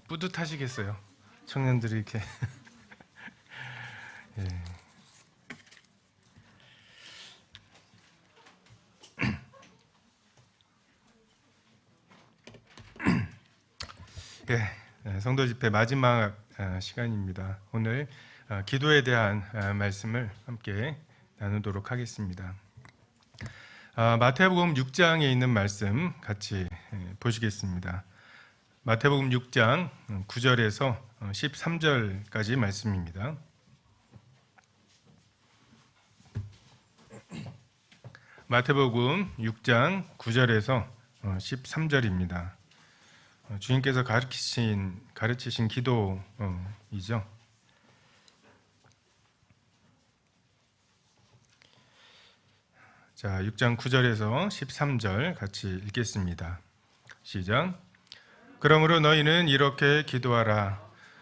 뿌듯하시겠어요. 청년들이 이렇게. 예. 성도 집회 마지막 시간입니다. 오늘 기도에 대한 말씀을 함께 나누도록 하겠습니다. 마태복음 6장에 있는 말씀 같이 보시겠습니다. 마태복음 6장 9절에서 13절까지 말씀입니다. 마태복음 6장 9절에서 13절입니다. 주님께서 가르치신 기도이죠. 자, 6장 9절에서 13절 같이 읽겠습니다. 시작. 그러므로 너희는 이렇게 기도하라.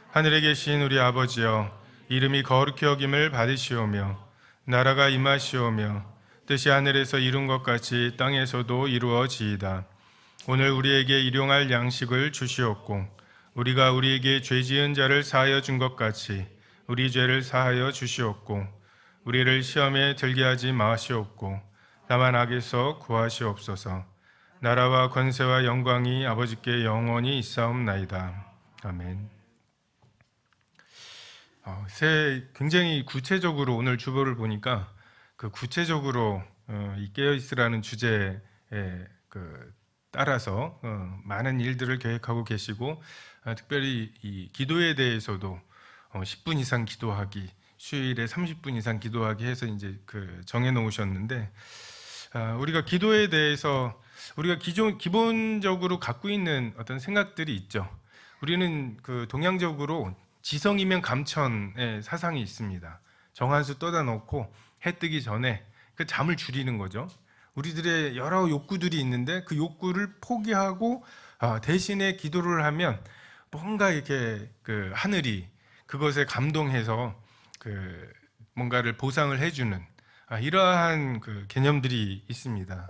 하늘에 계신 우리 아버지여, 이름이 거룩히 여김을 받으시오며 나라가 임하시오며 뜻이 하늘에서 이룬 것 같이 땅에서도 이루어지이다. 오늘 우리에게 일용할 양식을 주시옵고 우리가 우리에게 죄 지은 자를 사하여 준 것 같이 우리 죄를 사하여 주시옵고 우리를 시험에 들게 하지 마시옵고 다만 악에서 구하시옵소서. 나라와 권세와 영광이 아버지께 영원히 있사옵나이다. 아멘. 굉장히 구체적으로 오늘 주보를 보니까 그 구체적으로 이 깨어있으라는 주제에 따라서 많은 일들을 계획하고 계시고, 특별히 이 기도에 대해서도 10분 이상 기도하기, 수요일에 30분 이상 기도하기 해서 이제 정해 놓으셨는데, 우리가 기도에 대해서 우리가 기본적으로 갖고 있는 어떤 생각들이 있죠. 우리는 동양적으로 지성이면 감천의 사상이 있습니다. 정한수 떠다 놓고 해 뜨기 전에 잠을 줄이는 거죠. 우리들의 여러 욕구들이 있는데 그 욕구를 포기하고 대신에 기도를 하면 뭔가 이렇게 하늘이 그것에 감동해서 뭔가를 보상을 해주는 이러한 개념들이 있습니다.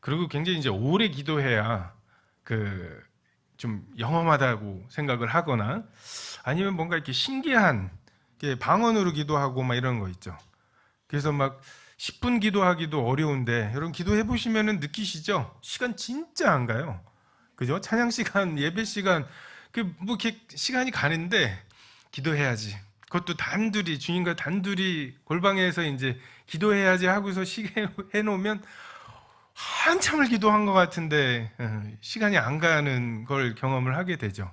그리고 굉장히 이제 오래 기도해야 좀 영험하다고 생각을 하거나 아니면 뭔가 이렇게 신기한 방언으로 기도하고 막 이런 거 있죠. 그래서 막 10분 기도하기도 어려운데 여러분 기도해 보시면은 느끼시죠? 시간 진짜 안 가요. 그죠? 찬양 시간, 예배 시간 뭐 이렇게 시간이 가는데 기도해야지. 그것도 단둘이 주님과 단둘이 골방에서 이제 기도해야지 하고서 시계 해 놓으면 한참을 기도한 것 같은데 시간이 안 가는 걸 경험을 하게 되죠.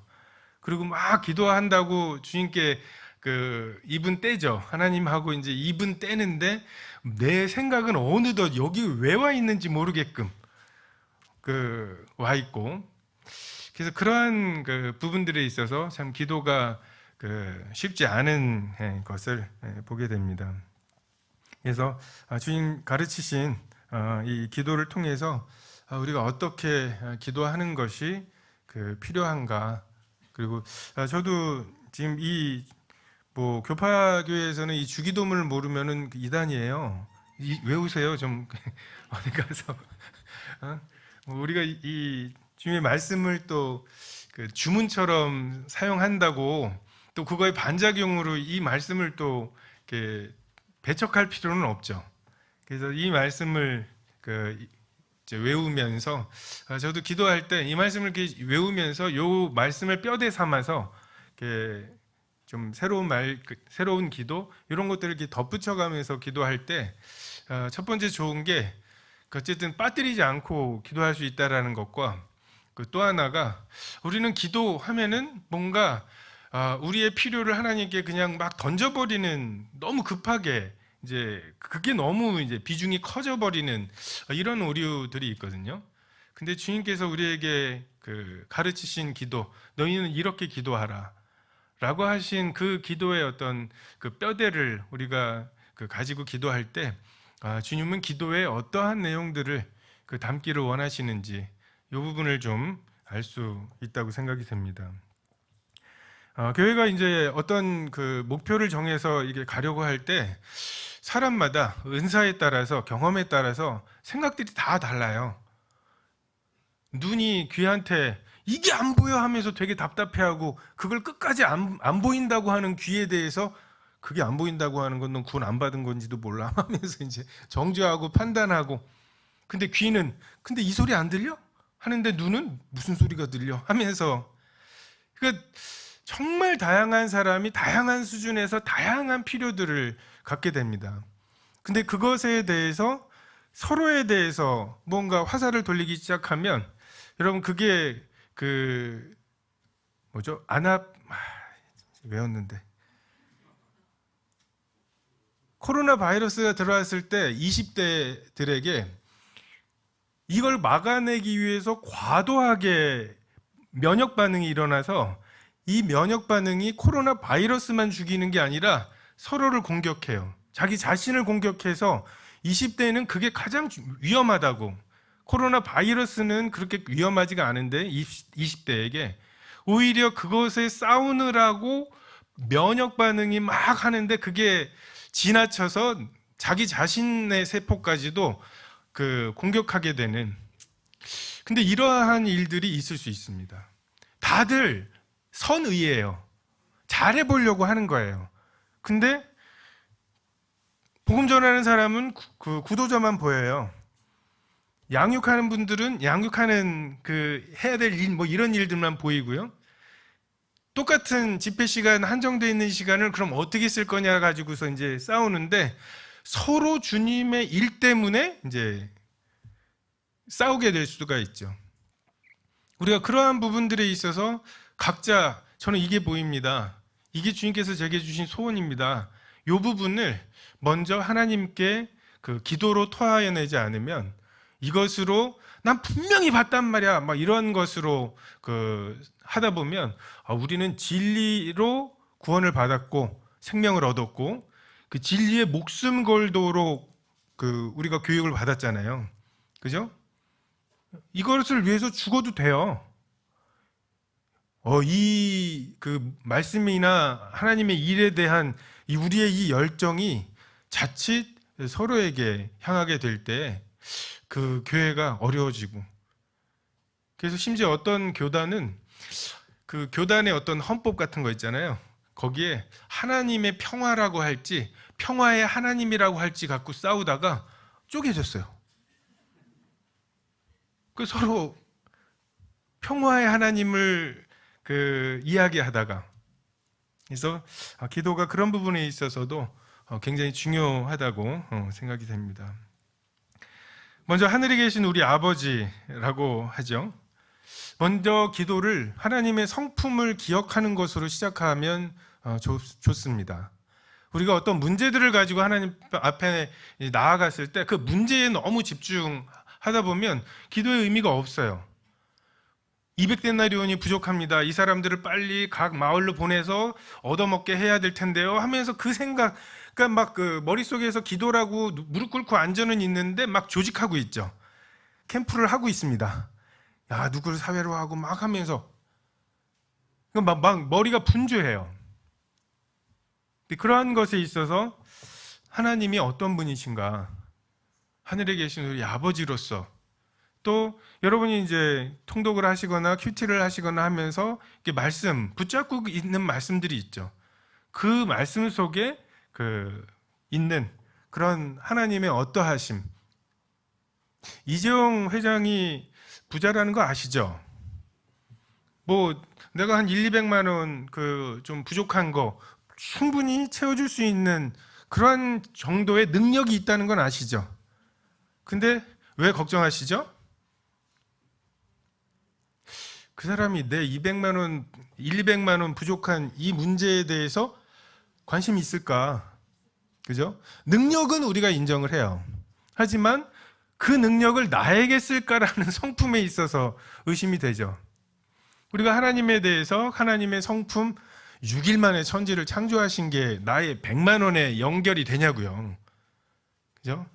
그리고 막 기도한다고 주님께 2분 떼죠. 하나님하고 이제 2분 떼는데 내 생각은 어느덧 여기 왜 와 있는지 모르게끔 와 있고, 그래서 그러한 부분들에 있어서 참 기도가 쉽지 않은 것을 보게 됩니다. 그래서 주님 가르치신 이 기도를 통해서 우리가 어떻게 기도하는 것이 필요한가, 그리고 저도 지금 교파교회에서는 이 주기도문을 모르면은 이단이에요. 외우세요, 좀. 어디 가서. 우리가 이 주님의 말씀을 또 주문처럼 사용한다고 또 그거의 반작용으로 이 말씀을 또 이렇게 배척할 필요는 없죠. 그래서 이 말씀을 이제 외우면서 저도 기도할 때 이 말씀을 이렇게 외우면서 요 말씀을 뼈대 삼아서 이렇게 좀 새로운 기도 이런 것들을 이렇게 덧붙여가면서 기도할 때 첫 번째 좋은 게 어쨌든 빠뜨리지 않고 기도할 수 있다라는 것과 또 하나가 우리는 기도하면은 뭔가 우리의 필요를 하나님께 그냥 막 던져버리는, 너무 급하게 이제 그게 너무 이제 비중이 커져버리는 이런 오류들이 있거든요. 근데 주님께서 우리에게 가르치신 기도, 너희는 이렇게 기도하라 라고 하신 그 기도의 어떤 뼈대를 우리가 가지고 기도할 때 주님은 기도에 어떠한 내용들을 담기를 원하시는지 이 부분을 좀 알 수 있다고 생각이 됩니다. 교회가 이제 어떤 목표를 정해서 이게 가려고 할 때 사람마다 은사에 따라서, 경험에 따라서 생각들이 다 달라요. 눈이 귀한테 이게 안 보여 하면서 되게 답답해하고 그걸 끝까지 안 보인다고 하는 귀에 대해서 그게 안 보인다고 하는 건 넌 구원 안 받은 건지도 몰라 하면서 이제 정죄하고 판단하고 근데 귀는 근데 이 소리 안 들려? 하는데 눈은 무슨 소리가 들려? 하면서 그러니까 정말 다양한 사람이 다양한 수준에서 다양한 필요들을 갖게 됩니다. 근데 그것에 대해서 서로에 대해서 뭔가 화살을 돌리기 시작하면 여러분 그게 그 뭐죠? 외웠는데 코로나 바이러스가 들어왔을 때 20대들에게 이걸 막아내기 위해서 과도하게 면역 반응이 일어나서 이 면역 반응이 코로나 바이러스만 죽이는 게 아니라 서로를 공격해요. 자기 자신을 공격해서 20대에는 그게 가장 위험하다고. 코로나 바이러스는 그렇게 위험하지가 않은데 20대에게 오히려 그것에 싸우느라고 면역 반응이 막 하는데 그게 지나쳐서 자기 자신의 세포까지도 그 공격하게 되는. 근데 이러한 일들이 있을 수 있습니다. 다들 선의예요. 잘해보려고 하는 거예요. 근데 복음 전하는 사람은 그 구도자만 보여요. 양육하는 분들은 양육하는 그 해야 될 일 뭐 이런 일들만 보이고요. 똑같은 집회 시간 한정되어 있는 시간을 그럼 어떻게 쓸 거냐 가지고서 이제 싸우는데 서로 주님의 일 때문에 이제 싸우게 될 수가 있죠. 우리가 그러한 부분들에 있어서 각자 저는 이게 보입니다. 이게 주님께서 제게 주신 소원입니다. 이 부분을 먼저 하나님께 그 기도로 토하여내지 않으면 이것으로 난 분명히 봤단 말이야 막 이런 것으로 그 하다 보면 우리는 진리로 구원을 받았고 생명을 얻었고 그 진리에 목숨 걸도록 그 우리가 교육을 받았잖아요. 그죠? 이것을 위해서 죽어도 돼요. 이 그 말씀이나 하나님의 일에 대한 이 우리의 이 열정이 자칫 서로에게 향하게 될 때 그 교회가 어려워지고 그래서 심지어 어떤 교단은 그 교단의 어떤 헌법 같은 거 있잖아요. 거기에 하나님의 평화라고 할지 평화의 하나님이라고 할지 갖고 싸우다가 쪼개졌어요. 그 서로 평화의 하나님을 그 이야기하다가 그래서 기도가 그런 부분에 있어서도 굉장히 중요하다고 생각이 됩니다. 먼저 하늘에 계신 우리 아버지라고 하죠. 먼저 기도를 하나님의 성품을 기억하는 것으로 시작하면 좋습니다. 우리가 어떤 문제들을 가지고 하나님 앞에 나아갔을 때 그 문제에 너무 집중하다 보면 기도의 의미가 없어요. 200데나리온이 부족합니다. 이 사람들을 빨리 각 마을로 보내서 얻어먹게 해야 될 텐데요. 하면서 그 생각, 그러니까 막 그 머릿속에서 기도라고 무릎 꿇고 앉아는 있는데 막 조직하고 있죠. 캠프를 하고 있습니다. 야, 누구를 사회로 하고 막 하면서 막 머리가 분주해요. 그러한 것에 있어서 하나님이 어떤 분이신가? 하늘에 계신 우리 아버지로서 또 여러분이 이제 통독을 하시거나 큐티를 하시거나 하면서 이렇게 말씀 붙잡고 있는 말씀들이 있죠. 그 말씀 속에 그 있는 그런 하나님의 어떠하심. 이재용 회장이 부자라는 거 아시죠? 뭐 내가 한 1,200만 원 그 좀 부족한 거 충분히 채워줄 수 있는 그런 정도의 능력이 있다는 건 아시죠? 근데 왜 걱정하시죠? 그 사람이 내 200만 원, 200만 원 부족한 이 문제에 대해서 관심이 있을까? 그죠? 능력은 우리가 인정을 해요. 하지만 그 능력을 나에게 쓸까라는 성품에 있어서 의심이 되죠. 우리가 하나님에 대해서 하나님의 성품 6일 만에 천지를 창조하신 게 나의 100만 원에 연결이 되냐고요. 그죠?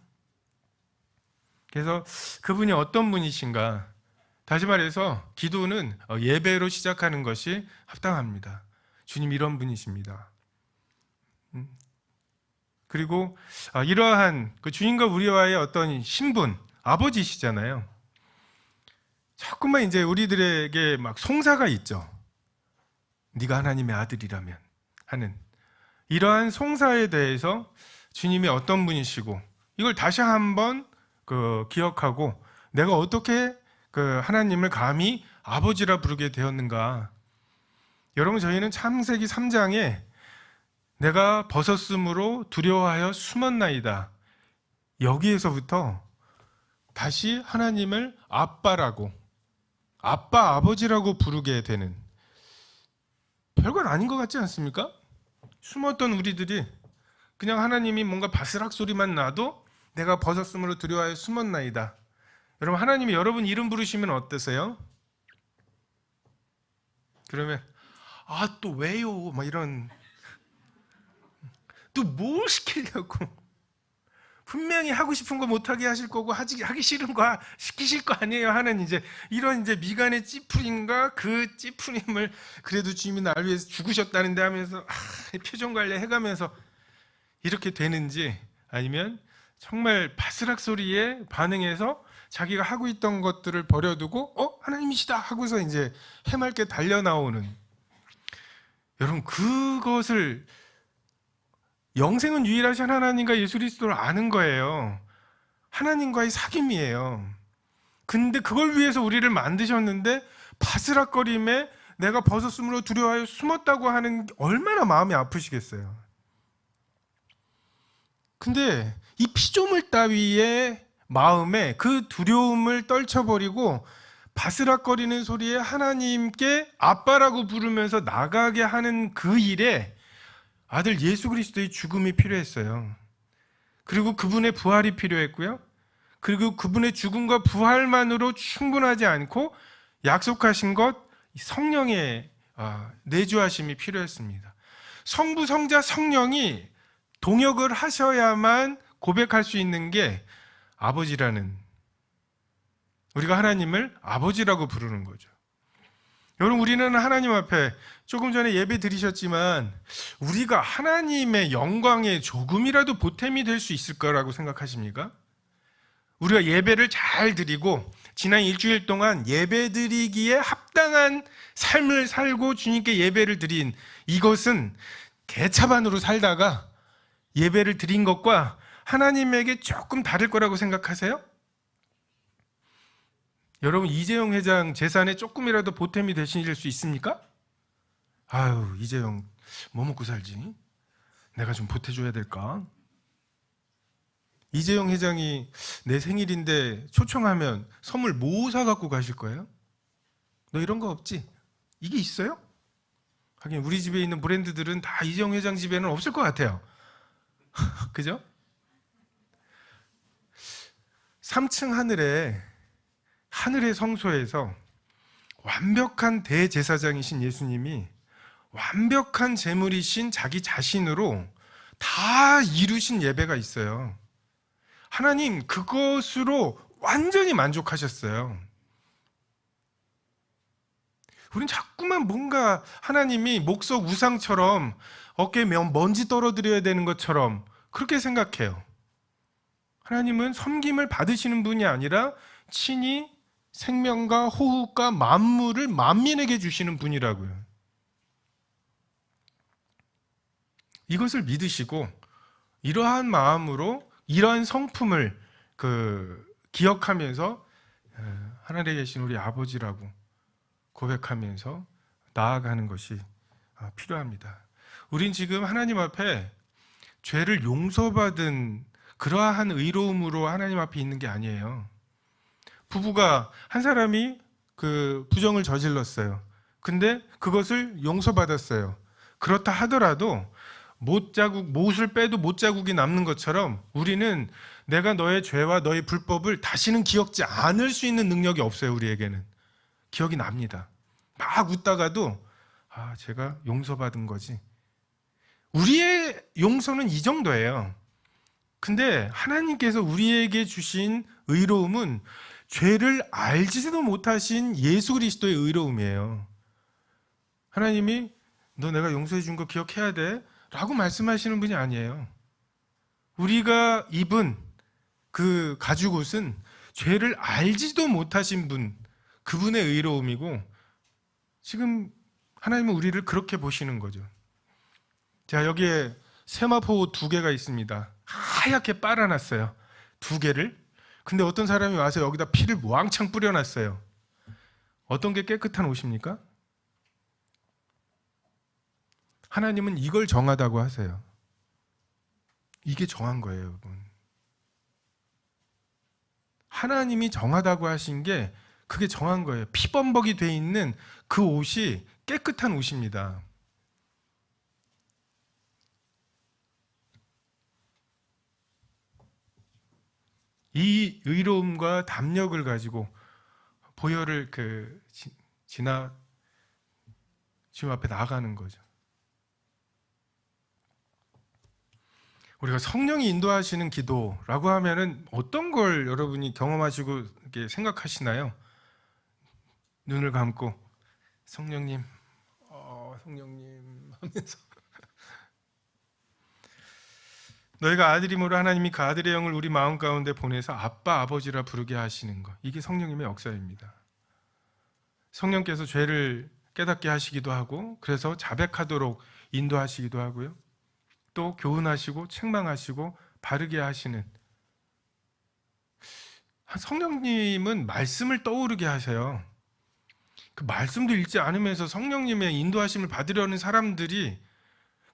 그래서 그분이 어떤 분이신가? 다시 말해서 기도는 예배로 시작하는 것이 합당합니다. 주님 이런 분이십니다. 그리고 이러한 그 주님과 우리와의 어떤 신분, 아버지시잖아요. 자꾸만 이제 우리들에게 막 송사가 있죠. 네가 하나님의 아들이라면 하는 이러한 송사에 대해서 주님이 어떤 분이시고 이걸 다시 한번 기억하고 내가 어떻게 하나님을 감히 아버지라 부르게 되었는가. 여러분, 저희는 창세기 3장에 내가 벗었으므로 두려워하여 숨었나이다, 여기에서부터 다시 하나님을 아빠라고, 아빠, 아버지라고 부르게 되는, 별건 아닌 것 같지 않습니까? 숨었던 우리들이 그냥 하나님이 뭔가 바스락 소리만 나도 내가 벗었으므로 두려워하여 숨었나이다. 여러분, 하나님이 여러분 이름 부르시면 어떠세요? 그러면 또 왜요? 막 이런, 또 뭘 시키려고, 분명히 하고 싶은 거 못하게 하실 거고 하기 싫은 거 시키실 거 아니에요 하는 이런 미간의 찌푸림과 그 찌푸림을 그래도 주님이 나를 위해서 죽으셨다는데 하면서 표정 관리 해가면서 이렇게 되는지, 아니면 정말 바스락 소리에 반응해서 자기가 하고 있던 것들을 버려두고 하나님이시다 하고서 해맑게 달려 나오는, 여러분, 그것을 영생은 유일하신 하나님과 예수 그리스도를 아는 거예요. 하나님과의 사귐이에요. 근데 그걸 위해서 우리를 만드셨는데 바스락거림에 내가 벗었으므로 두려워하여 숨었다고 하는 게 얼마나 마음이 아프시겠어요. 근데 이 피조물 따위의 마음에 그 두려움을 떨쳐버리고 바스락거리는 소리에 하나님께 아빠라고 부르면서 나가게 하는 그 일에 아들 예수 그리스도의 죽음이 필요했어요. 그리고 그분의 부활이 필요했고요. 그리고 그분의 죽음과 부활만으로 충분하지 않고 약속하신 것, 성령의 내주하심이 필요했습니다. 성부, 성자, 성령이 동역을 하셔야만 고백할 수 있는 게 아버지라는, 우리가 하나님을 아버지라고 부르는 거죠. 여러분, 우리는 하나님 앞에 조금 전에 예배 드리셨지만 우리가 하나님의 영광에 조금이라도 보탬이 될 수 있을 거라고 생각하십니까? 우리가 예배를 잘 드리고 지난 일주일 동안 예배 드리기에 합당한 삶을 살고 주님께 예배를 드린 이것은 개차반으로 살다가 예배를 드린 것과 하나님에게 조금 다를 거라고 생각하세요? 여러분, 이재용 회장 재산에 조금이라도 보탬이 되실 수 있습니까? 아유, 이재용 뭐 먹고 살지? 내가 좀 보태줘야 될까? 이재용 회장이 내 생일인데 초청하면 선물 뭐 사갖고 가실 거예요? 너 이런 거 없지? 이게 있어요? 하긴 우리 집에 있는 브랜드들은 다 이재용 회장 집에는 없을 것 같아요. 그죠? 3층 하늘의 성소에서 완벽한 대제사장이신 예수님이 완벽한 제물이신 자기 자신으로 다 이루신 예배가 있어요. 하나님 그것으로 완전히 만족하셨어요. 우린 자꾸만 뭔가 하나님이 목석 우상처럼 어깨에 먼지 떨어뜨려야 되는 것처럼 그렇게 생각해요. 하나님은 섬김을 받으시는 분이 아니라 친히 생명과 호흡과 만물을 만민에게 주시는 분이라고요. 이것을 믿으시고 이러한 마음으로 이러한 성품을 기억하면서 하늘에 계신 우리 아버지라고 고백하면서 나아가는 것이 필요합니다. 우린 지금 하나님 앞에 죄를 용서받은 그러한 의로움으로 하나님 앞에 있는 게 아니에요. 부부가 한 사람이 부정을 저질렀어요. 근데 그것을 용서받았어요. 그렇다 하더라도 못을 빼도 못자국이 남는 것처럼 우리는 내가 너의 죄와 너의 불법을 다시는 기억지 않을 수 있는 능력이 없어요. 우리에게는 기억이 납니다. 막 웃다가도 제가 용서받은 거지. 우리의 용서는 이 정도예요. 근데 하나님께서 우리에게 주신 의로움은 죄를 알지도 못하신 예수 그리스도의 의로움이에요. 하나님이 너 내가 용서해 준 거 기억해야 돼 라고 말씀하시는 분이 아니에요. 우리가 입은 그 가죽옷은 죄를 알지도 못하신 분, 그분의 의로움이고 지금 하나님은 우리를 그렇게 보시는 거죠. 자, 여기에 세마포 2개가 있습니다. 하얗게 빨아놨어요. 2개를. 근데 어떤 사람이 와서 여기다 피를 왕창 뿌려놨어요. 어떤 게 깨끗한 옷입니까? 하나님은 이걸 정하다고 하세요. 이게 정한 거예요, 여러분. 하나님이 정하다고 하신 게 그게 정한 거예요. 피범벅이 돼 있는 그 옷이 깨끗한 옷입니다. 이 의로움과 담력을 가지고 보혈을 지나 주님 앞에 나아가는 거죠. 우리가 성령이 인도하시는 기도라고 하면은 어떤 걸 여러분이 경험하시고 이렇게 생각하시나요? 눈을 감고 성령님, 성령님 하면서 너희가 아들이므로 하나님이 그 아들의 영을 우리 마음 가운데 보내서 아빠, 아버지라 부르게 하시는 것. 이게 성령님의 역사입니다. 성령께서 죄를 깨닫게 하시기도 하고 그래서 자백하도록 인도하시기도 하고요. 또 교훈하시고 책망하시고 바르게 하시는 성령님은 말씀을 떠오르게 하세요. 그 말씀도 읽지 않으면서 성령님의 인도하심을 받으려는 사람들이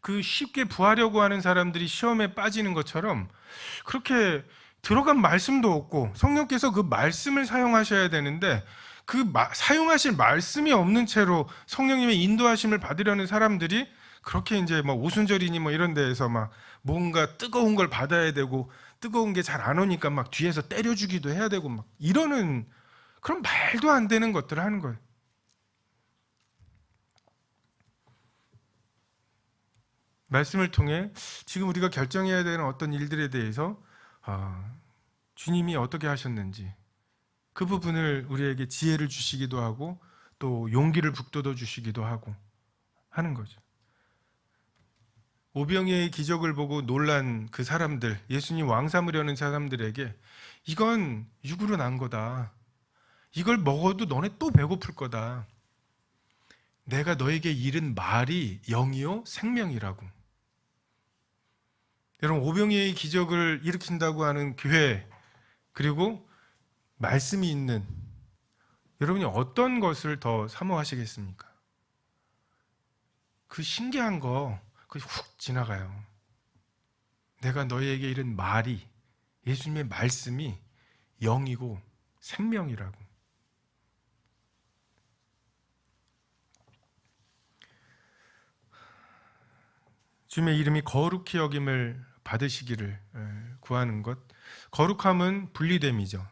그 쉽게 구하려고 하는 사람들이 시험에 빠지는 것처럼 그렇게 들어간 말씀도 없고 성령께서 그 말씀을 사용하셔야 되는데 사용하실 말씀이 없는 채로 성령님의 인도하심을 받으려는 사람들이 그렇게 이제 뭐 오순절이니 뭐 이런 데에서 막 뭔가 뜨거운 걸 받아야 되고 뜨거운 게 잘 안 오니까 막 뒤에서 때려주기도 해야 되고 막 이러는 그런 말도 안 되는 것들을 하는 거예요. 말씀을 통해 지금 우리가 결정해야 되는 어떤 일들에 대해서 주님이 어떻게 하셨는지 그 부분을 우리에게 지혜를 주시기도 하고 또 용기를 북돋워 주시기도 하고 하는 거죠. 오병이의 기적을 보고 놀란 그 사람들, 예수님 왕 삼으려는 사람들에게 이건 육으로 난 거다. 이걸 먹어도 너네 또 배고플 거다. 내가 너에게 이른 말이 영이요 생명이라고. 여러분, 오병이의 기적을 일으킨다고 하는 교회 그리고 말씀이 있는 여러분이 어떤 것을 더 사모하시겠습니까? 그 신기한 거 훅 지나가요. 내가 너희에게 이른 말이 예수님의 말씀이 영이고 생명이라고. 주님의 이름이 거룩히 여김을 받으시기를 구하는 것. 거룩함은 분리됨이죠.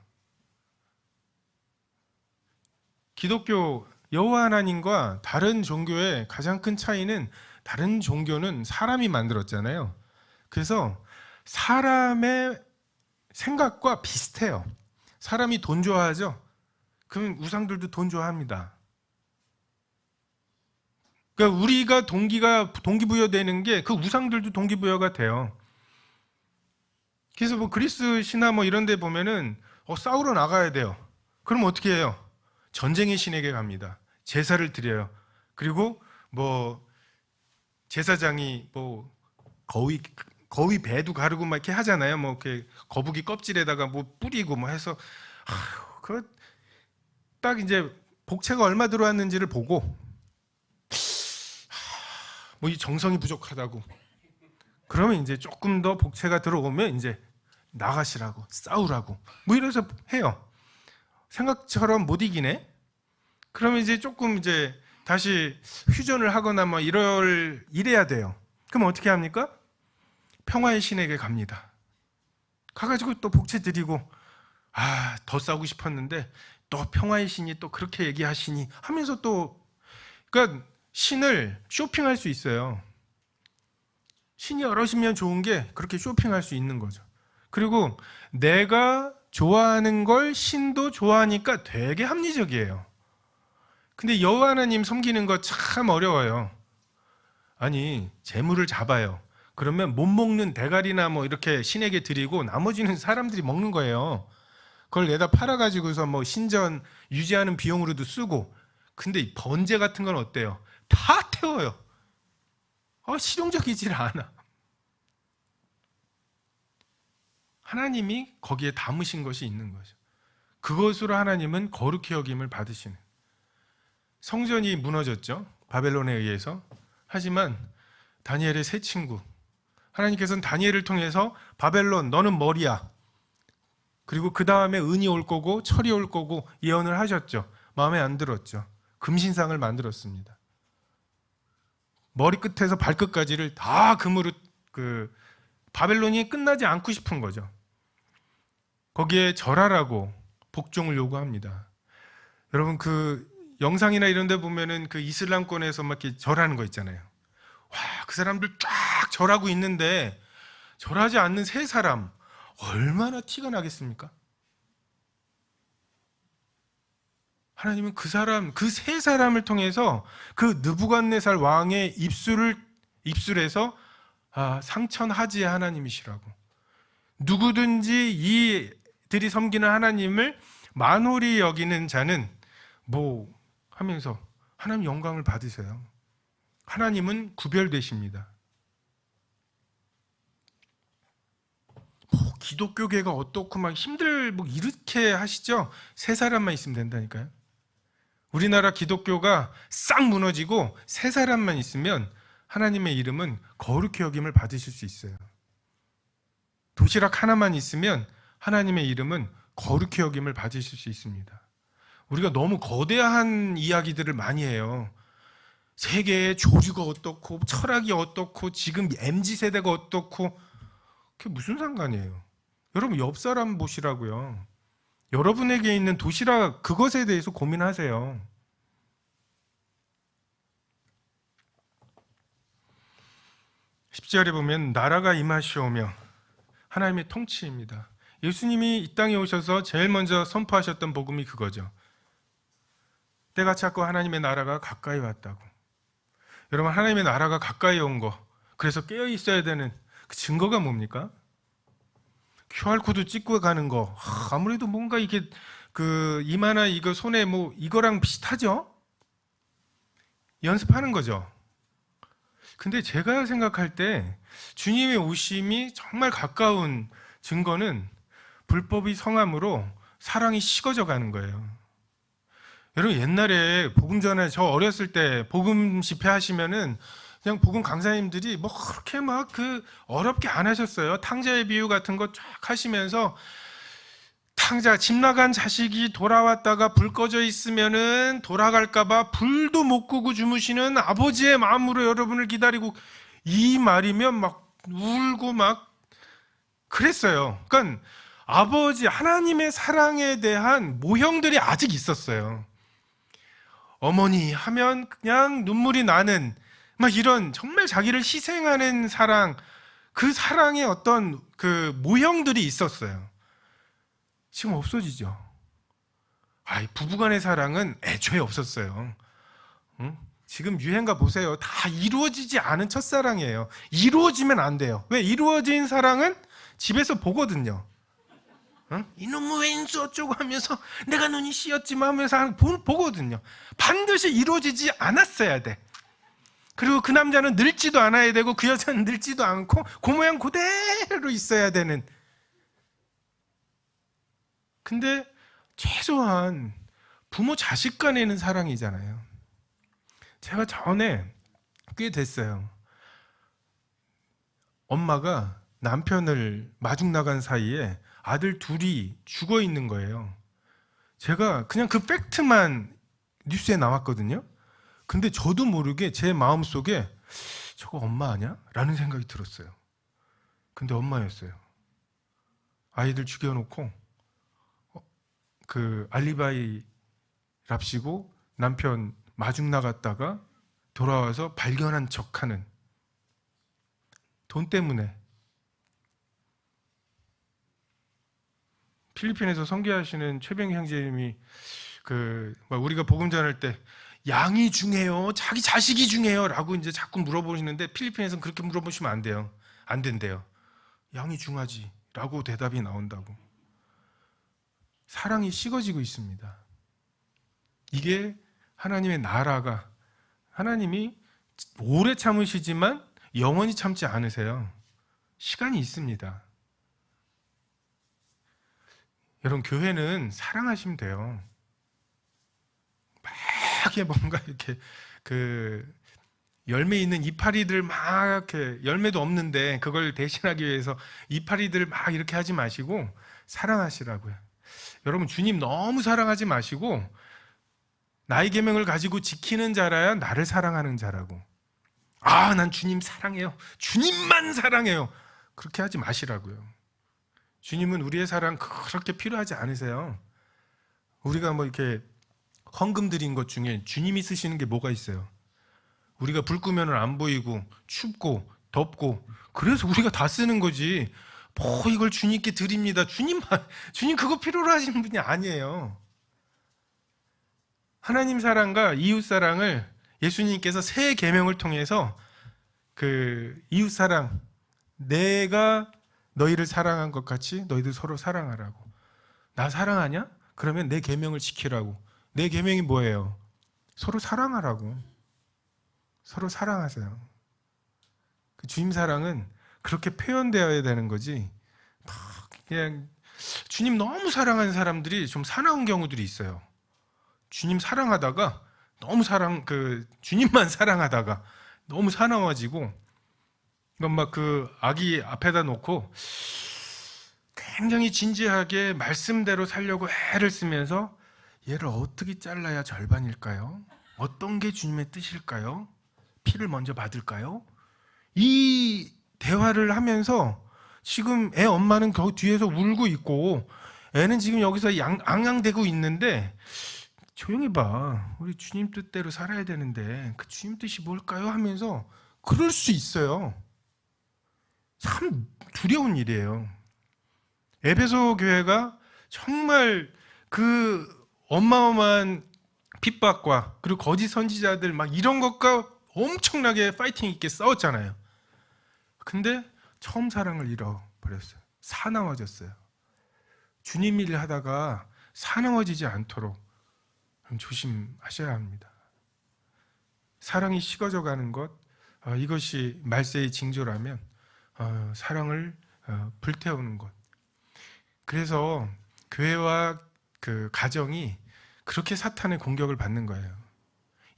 기독교 여호와 하나님과 다른 종교의 가장 큰 차이는 다른 종교는 사람이 만들었잖아요. 그래서 사람의 생각과 비슷해요. 사람이 돈 좋아하죠? 그럼 우상들도 돈 좋아합니다. 그러니까 우리가 동기부여되는 게 그 우상들도 동기부여가 돼요. 그래서 뭐 그리스 신화 뭐 이런 데 보면은 싸우러 나가야 돼요. 그럼 어떻게 해요? 전쟁의 신에게 갑니다. 제사를 드려요. 그리고 뭐 제사장이 뭐 거위 배도 가르고 막 이렇게 하잖아요. 뭐 이렇게 거북이 껍질에다가 뭐 뿌리고 뭐 해서 그 딱 이제 복채가 얼마 들어왔는지를 보고 뭐 이 정성이 부족하다고. 그러면 이제 조금 더 복채가 들어오면 이제 나가시라고 싸우라고 뭐 이래서 해요. 생각처럼 못 이기네. 그러면 이제 조금 이제 다시 휴전을 하거나 뭐 이래야 돼요. 그럼 어떻게 합니까? 평화의 신에게 갑니다. 가가지고 또 복채 드리고 더 싸우고 싶었는데 또 평화의 신이 또 그렇게 얘기하시니 하면서 또 그러니까 신을 쇼핑할 수 있어요. 신이 여럿이면 좋은 게 그렇게 쇼핑할 수 있는 거죠. 그리고 내가 좋아하는 걸 신도 좋아하니까 되게 합리적이에요. 근데 여호와 하나님 섬기는 거 참 어려워요. 아니, 재물을 잡아요. 그러면 못 먹는 대가리나 뭐 이렇게 신에게 드리고 나머지는 사람들이 먹는 거예요. 그걸 내다 팔아가지고서 뭐 신전 유지하는 비용으로도 쓰고. 근데 이 번제 같은 건 어때요? 다 태워요. 실용적이질 않아. 하나님이 거기에 담으신 것이 있는 거죠. 그것으로 하나님은 거룩히 여김을 받으시는. 성전이 무너졌죠. 바벨론에 의해서. 하지만 다니엘의 새 친구, 하나님께서는 다니엘을 통해서 바벨론 너는 머리야. 그리고 그 다음에 은이 올 거고 철이 올 거고 예언을 하셨죠. 마음에 안 들었죠. 금신상을 만들었습니다. 머리끝에서 발끝까지를 다 금으로 바벨론이 끝나지 않고 싶은 거죠. 거기에 절하라고 복종을 요구합니다. 여러분 그 영상이나 이런 데 보면은 그 이슬람권에서 막 이렇게 절하는 거 있잖아요. 와, 그 사람들 쫙 절하고 있는데 절하지 않는 세 사람 얼마나 티가 나겠습니까? 하나님은 그 세 사람을 통해서 그 느부갓네살 왕의 입술에서 상천하지의 하나님이시라고. 누구든지 이들이 섬기는 하나님을 만홀히 여기는 자는 뭐 하면서 하나님 영광을 받으세요. 하나님은 구별되십니다. 기독교계가 어떻고 막 뭐 이렇게 하시죠? 세 사람만 있으면 된다니까요. 우리나라 기독교가 싹 무너지고 세 사람만 있으면 하나님의 이름은 거룩히 여김을 받으실 수 있어요. 도시락 하나만 있으면 하나님의 이름은 거룩히 여김을 받으실 수 있습니다. 우리가 너무 거대한 이야기들을 많이 해요. 세계의 조류가 어떻고 철학이 어떻고 지금 MZ세대가 어떻고 그게 무슨 상관이에요. 여러분 옆 사람 보시라고요. 여러분에게 있는 도시락 그것에 대해서 고민하세요. 10절에 보면 나라가 임하시오며 하나님의 통치입니다. 예수님이 이 땅에 오셔서 제일 먼저 선포하셨던 복음이 그거죠. 때가 찼고 하나님의 나라가 가까이 왔다고. 여러분 하나님의 나라가 가까이 온 거, 그래서 깨어 있어야 되는 그 증거가 뭡니까? QR코드 찍고 가는 거. 아무래도 뭔가 이게 이마나 이거 손에 뭐 이거랑 비슷하죠? 연습하는 거죠. 근데 제가 생각할 때 주님의 오심이 정말 가까운 증거는 불법이 성함으로 사랑이 식어져 가는 거예요. 여러분 옛날에 복음 전에 저 어렸을 때 복음 집회 하시면은 그냥 복음 강사님들이 뭐 그렇게 막 어렵게 안 하셨어요. 탕자의 비유 같은 거 쫙 하시면서 집 나간 자식이 돌아왔다가 불 꺼져 있으면은 돌아갈까봐 불도 못 끄고 주무시는 아버지의 마음으로 여러분을 기다리고, 이 말이면 막 울고 막 그랬어요. 그러니까 아버지 하나님의 사랑에 대한 모형들이 아직 있었어요. 어머니 하면 그냥 눈물이 나는 막 이런 정말 자기를 희생하는 사랑, 그 사랑의 어떤 모형들이 있었어요. 지금 없어지죠. 부부간의 사랑은 애초에 없었어요. 응? 지금 유행가 보세요. 다 이루어지지 않은 첫사랑이에요. 이루어지면 안 돼요. 왜? 이루어진 사랑은 집에서 보거든요. 응? 이놈의 왼수 어쩌고 하면서 내가 눈이 씌었지만 하면서 보거든요. 반드시 이루어지지 않았어야 돼. 그리고 그 남자는 늙지도 않아야 되고 그 여자는 늙지도 않고 그 모양 그대로 있어야 되는. 근데 최소한 부모 자식 간에는 사랑이잖아요. 제가 전에 꽤 됐어요. 엄마가 남편을 마중 나간 사이에 아들 둘이 죽어 있는 거예요. 제가 그냥 그 팩트만 뉴스에 나왔거든요. 근데 저도 모르게 제 마음속에 저거 엄마 아니야? 라는 생각이 들었어요. 근데 엄마였어요. 아이들 죽여놓고 알리바이 랍시고 남편 마중 나갔다가 돌아와서 발견한 척하는, 돈 때문에. 필리핀에서 선교하시는 최병희 형제님이 우리가 복음 전할 때 양이 중요해요, 자기 자식이 중요해요 라고 이제 자꾸 물어보시는데, 필리핀에서는 그렇게 물어보시면 안 돼요. 안 된대요. 양이 중요하지 라고 대답이 나온다고. 사랑이 식어지고 있습니다. 이게 하나님의 나라가, 하나님이 오래 참으시지만 영원히 참지 않으세요. 시간이 있습니다. 여러분, 교회는 사랑하시면 돼요. 막 뭔가 이렇게 열매 있는 이파리들 막 이렇게, 열매도 없는데 그걸 대신하기 위해서 이파리들 막 이렇게 하지 마시고 사랑하시라고요. 여러분, 주님 너무 사랑하지 마시고 나의 계명을 가지고 지키는 자라야 나를 사랑하는 자라고. 난 주님 사랑해요. 주님만 사랑해요. 그렇게 하지 마시라고요. 주님은 우리의 사랑 그렇게 필요하지 않으세요. 우리가 뭐 이렇게 헌금 드린 것 중에 주님이 쓰시는 게 뭐가 있어요? 우리가 불 끄면 안 보이고 춥고 덥고 그래서 우리가 다 쓰는 거지. 뭐 이걸 주님께 드립니다. 주님 그거 필요로 하시는 분이 아니에요. 하나님 사랑과 이웃 사랑을 예수님께서 새 계명을 통해서 이웃 사랑, 내가 너희를 사랑한 것 같이 너희들 서로 사랑하라고. 나 사랑하냐? 그러면 내 계명을 지키라고. 내 계명이 뭐예요? 서로 사랑하라고. 서로 사랑하세요. 그 주님 사랑은 그렇게 표현되어야 되는 거지. 그냥 주님 너무 사랑하는 사람들이 좀 사나운 경우들이 있어요. 주님 사랑하다가 너무 주님만 사랑하다가 너무 사나워지고, 이건 막 아기 앞에다 놓고 굉장히 진지하게 말씀대로 살려고 애를 쓰면서 얘를 어떻게 잘라야 절반일까요? 어떤 게 주님의 뜻일까요? 피를 먼저 받을까요? 이 대화를 하면서 지금 애 엄마는 겨 뒤에서 울고 있고 애는 지금 여기서 앙앙대고 있는데, 조용히 봐. 우리 주님 뜻대로 살아야 되는데 그 주님 뜻이 뭘까요? 하면서 그럴 수 있어요. 참 두려운 일이에요. 에베소 교회가 정말 어마어마한 핍박과 그리고 거짓 선지자들 막 이런 것과 엄청나게 파이팅 있게 싸웠잖아요. 근데 처음 사랑을 잃어버렸어요. 사나워졌어요. 주님 일 하다가 사나워지지 않도록 조심하셔야 합니다. 사랑이 식어져 가는 것, 이것이 말세의 징조라면 사랑을 불태우는 것. 그래서 교회와 가정이 그렇게 사탄의 공격을 받는 거예요.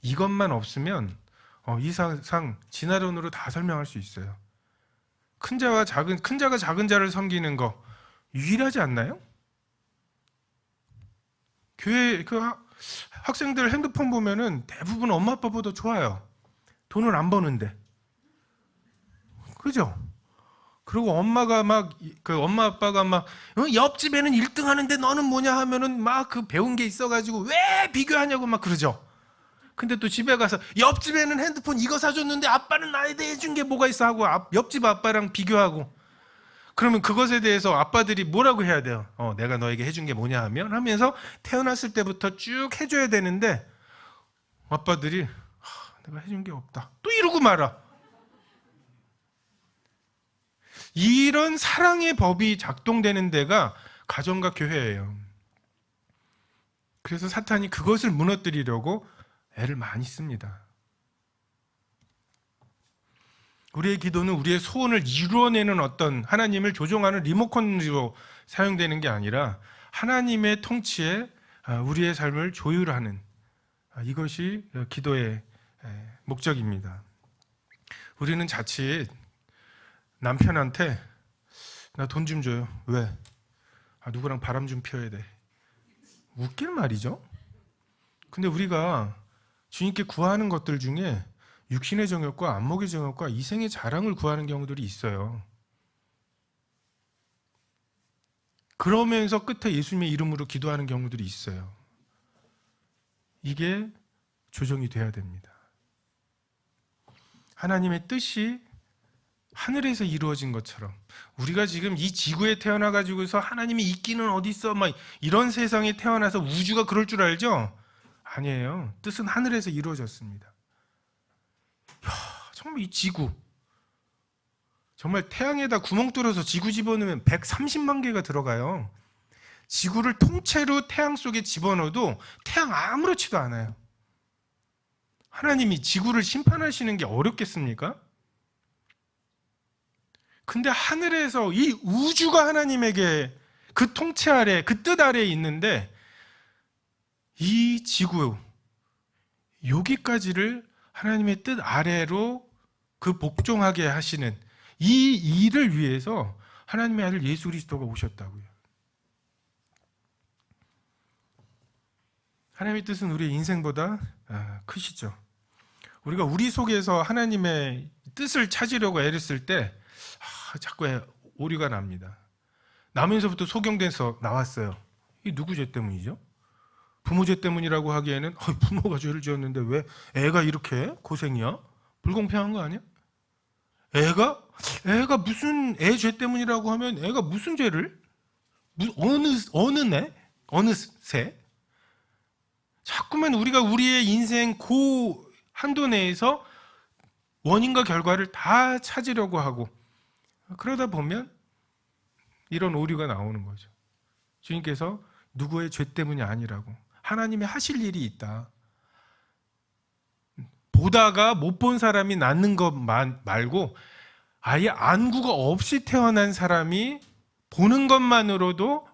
이것만 없으면 이 세상 진화론으로 다 설명할 수 있어요. 큰 자가 작은 자를 섬기는 거 유일하지 않나요? 교회 학생들 핸드폰 보면은 대부분 엄마 아빠보다 좋아요. 돈을 안 버는데. 그죠? 그리고 엄마 아빠가 막 옆집에는 1등 하는데 너는 뭐냐 하면은 막 배운 게 있어가지고 왜 비교하냐고 막 그러죠. 근데 또 집에 가서 옆집에는 핸드폰 이거 사줬는데 아빠는 나에 대해 준 게 뭐가 있어 하고 옆집 아빠랑 비교하고, 그러면 그것에 대해서 아빠들이 뭐라고 해야 돼요? 내가 너에게 해준 게 뭐냐 하면서 태어났을 때부터 쭉 해줘야 되는데 아빠들이 내가 해준 게 없다 또 이러고 말아. 이런 사랑의 법이 작동되는 데가 가정과 교회예요. 그래서 사탄이 그것을 무너뜨리려고 애를 많이 씁니다. 우리의 기도는 우리의 소원을 이루어내는 어떤 하나님을 조종하는 리모컨으로 사용되는 게 아니라 하나님의 통치에 우리의 삶을 조율하는, 이것이 기도의 목적입니다. 우리는 자칫 남편한테 나 돈 좀 줘요. 왜? 누구랑 바람 좀 피워야 돼. 웃길 말이죠. 근데 우리가 주님께 구하는 것들 중에 육신의 정욕과 안목의 정욕과 이생의 자랑을 구하는 경우들이 있어요. 그러면서 끝에 예수님의 이름으로 기도하는 경우들이 있어요. 이게 조정이 돼야 됩니다. 하나님의 뜻이 하늘에서 이루어진 것처럼 우리가 지금 이 지구에 태어나 가지고서 하나님이 있기는 어디 있어 막 이런 세상에 태어나서 우주가 그럴 줄 알죠? 아니에요. 뜻은 하늘에서 이루어졌습니다. 정말 이 지구, 정말 태양에다 구멍 뚫어서 지구 집어넣으면 130만 개가 들어가요. 지구를 통째로 태양 속에 집어넣어도 태양 아무렇지도 않아요. 하나님이 지구를 심판하시는 게 어렵겠습니까? 근데 하늘에서 이 우주가 하나님에게 그 통치 아래, 그 뜻 아래에 있는데 이 지구, 여기까지를 하나님의 뜻 아래로 그 복종하게 하시는 이 일을 위해서 하나님의 아들 예수 그리스도가 오셨다고요. 하나님의 뜻은 우리의 인생보다 크시죠. 우리가 우리 속에서 하나님의 뜻을 찾으려고 애를 쓸 때 자꾸 오류가 납니다. 나면서부터 소경돼서 나왔어요. 이 누구 죄 때문이죠? 부모 죄 때문이라고 하기에는 부모가 죄를 지었는데 왜 애가 이렇게 고생이야? 불공평한 거 아니야? 애가 무슨 애 죄 때문이라고 하면 애가 무슨 죄를? 어느 새? 자꾸만 우리가 우리의 인생 그 한도 내에서 원인과 결과를 다 찾으려고 하고 그러다 보면 이런 오류가 나오는 거죠. 주님께서 누구의 죄 때문이 아니라고 하나님이 하실 일이 있다. 보다가 못 본 사람이 낫는 것 말고 아예 안구가 없이 태어난 사람이 보는 것만으로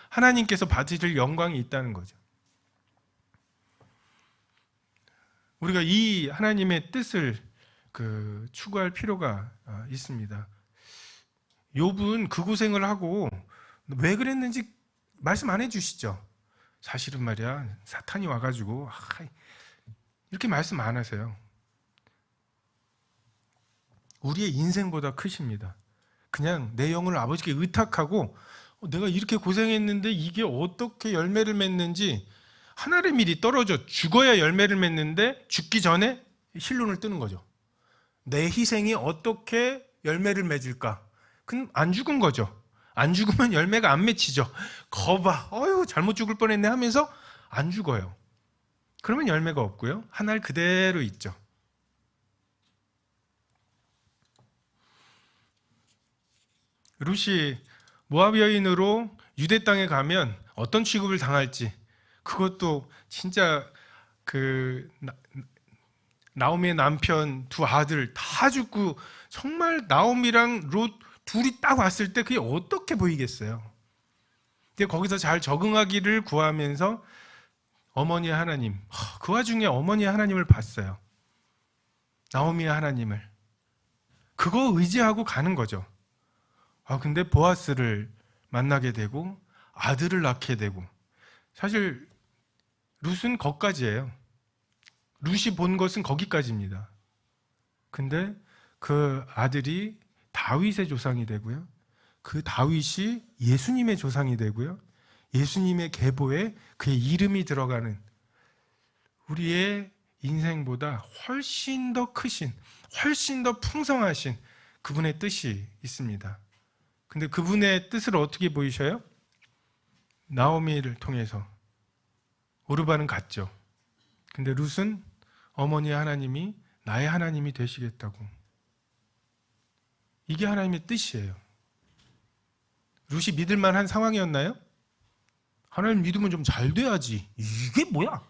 하나님께서 받으실 영광이 있다는 거죠. 우리가 이 하나님의 뜻을 추구할 필요가 있습니다. 욥은 그 고생을 하고 왜 그랬는지 말씀 안 해주시죠. 사실은 말이야 사탄이 와가지고 이렇게 말씀 안 하세요. 우리의 인생보다 크십니다. 그냥 내 영을 아버지께 의탁하고 내가 이렇게 고생했는데 이게 어떻게 열매를 맺는지 하늘의 밀이 떨어져 죽어야 열매를 맺는데 죽기 전에 실론을 뜨는 거죠. 내 희생이 어떻게 열매를 맺을까? 그럼 안 죽은 거죠. 안 죽으면 열매가 안 맺히죠. 거봐, 잘못 죽을 뻔했네 하면서 안 죽어요. 그러면 열매가 없고요. 하늘 그대로 있죠. 룻이 모압 여인으로 유대 땅에 가면 어떤 취급을 당할지 그것도 진짜 나오미의 남편 두 아들 다 죽고 정말 나오미랑 룻 둘이 딱 왔을 때 그게 어떻게 보이겠어요? 근데 거기서 잘 적응하기를 구하면서 어머니의 하나님, 그 와중에 어머니의 하나님을 봤어요. 나오미의 하나님을. 그거 의지하고 가는 거죠. 근데 보아스를 만나게 되고 아들을 낳게 되고 사실 룻은 거기까지예요. 룻이 본 것은 거기까지입니다. 근데 그 아들이 다윗의 조상이 되고요. 그 다윗이 예수님의 조상이 되고요. 예수님의 계보에 그의 이름이 들어가는 우리의 인생보다 훨씬 더 크신, 훨씬 더 풍성하신 그분의 뜻이 있습니다. 근데 그분의 뜻을 어떻게 보이셔요? 나오미를 통해서 오르반은 갔죠. 근데 룻은 어머니의 하나님이 나의 하나님이 되시겠다고. 이게 하나님의 뜻이에요. 룻이 믿을 만한 상황이었나요? 하나님 믿으면 좀 잘 돼야지. 이게 뭐야?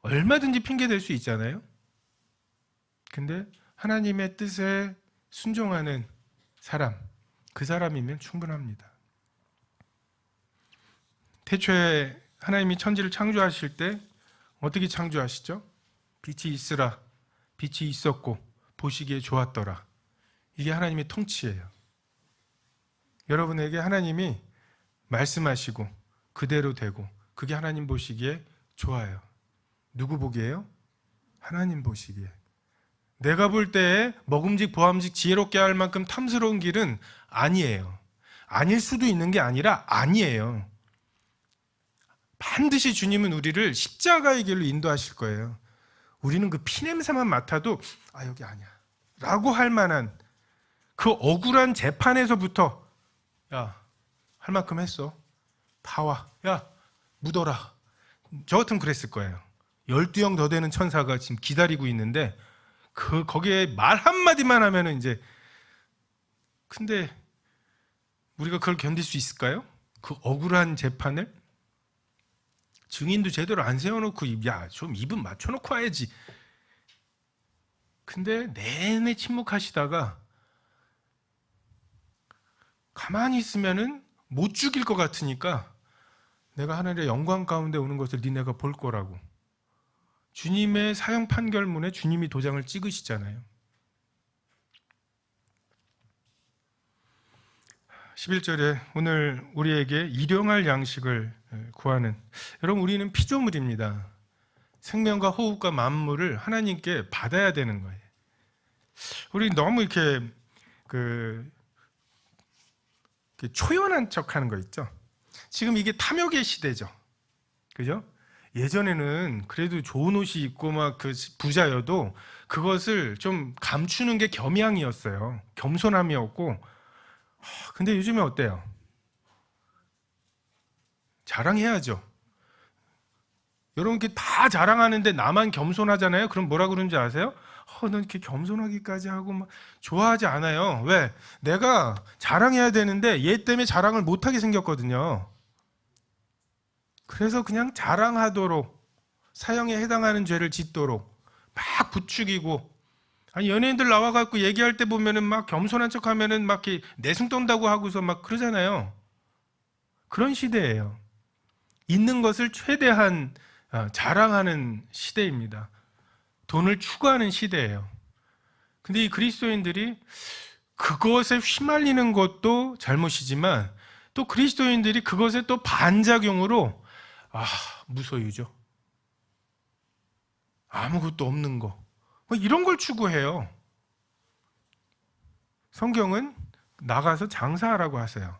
얼마든지 핑계 댈 수 있잖아요. 근데 하나님의 뜻에 순종하는 사람, 그 사람이면 충분합니다. 태초에 하나님이 천지를 창조하실 때 어떻게 창조하시죠? 빛이 있으라, 빛이 있었고 보시기에 좋았더라. 이게 하나님의 통치예요. 여러분에게 하나님이 말씀하시고 그대로 되고 그게 하나님 보시기에 좋아요. 누구 보기에요? 하나님 보시기에. 내가 볼 때 먹음직 보암직 지혜롭게 할 만큼 탐스러운 길은 아니에요. 아닐 수도 있는 게 아니라 아니에요. 반드시 주님은 우리를 십자가의 길로 인도하실 거예요. 우리는 그 피냄새만 맡아도 여기 아니야 라고 할 만한 그 억울한 재판에서부터 할 만큼 했어. 다 와. 묻어라. 저 같으면 그랬을 거예요. 12형 더 되는 천사가 지금 기다리고 있는데 거기에 말 한마디만 하면은 이제 근데 우리가 그걸 견딜 수 있을까요? 그 억울한 재판을 증인도 제대로 안 세워놓고 야, 좀 입은 맞춰놓고 와야지. 근데 내내 침묵하시다가 가만히 있으면은 못 죽일 것 같으니까 내가 하늘의 영광 가운데 오는 것을 니네가 볼 거라고. 주님의 사형 판결문에 주님이 도장을 찍으시잖아요. 11절에 오늘 우리에게 일용할 양식을 구하는, 여러분 우리는 피조물입니다. 생명과 호흡과 만물을 하나님께 받아야 되는 거예요. 우리 너무 이렇게 초연한 척하는 거 있죠. 지금 이게 탐욕의 시대죠. 그죠? 예전에는 그래도 좋은 옷이 있고 막 그 부자여도 그것을 좀 감추는 게 겸양이었어요. 겸손함이었고. 근데 요즘에 어때요? 자랑해야죠. 여러분 이렇게 다 자랑하는데 나만 겸손하잖아요. 그럼 뭐라 그러는지 아세요? 넌 이렇게 겸손하기까지 하고 막 좋아하지 않아요. 왜? 내가 자랑해야 되는데 얘 때문에 자랑을 못하게 생겼거든요. 그래서 그냥 자랑하도록, 사형에 해당하는 죄를 짓도록 막 부추기고, 아니 연예인들 나와갖고 얘기할 때 보면은 막 겸손한 척하면은 막 이렇게 내숭 떤다고 하고서 막 그러잖아요. 그런 시대예요. 있는 것을 최대한 자랑하는 시대입니다. 돈을 추구하는 시대예요. 근데 이 그리스도인들이 그것에 휘말리는 것도 잘못이지만 또 그리스도인들이 그것에 또 반작용으로 무소유죠. 아무것도 없는 거. 이런 걸 추구해요. 성경은 나가서 장사하라고 하세요.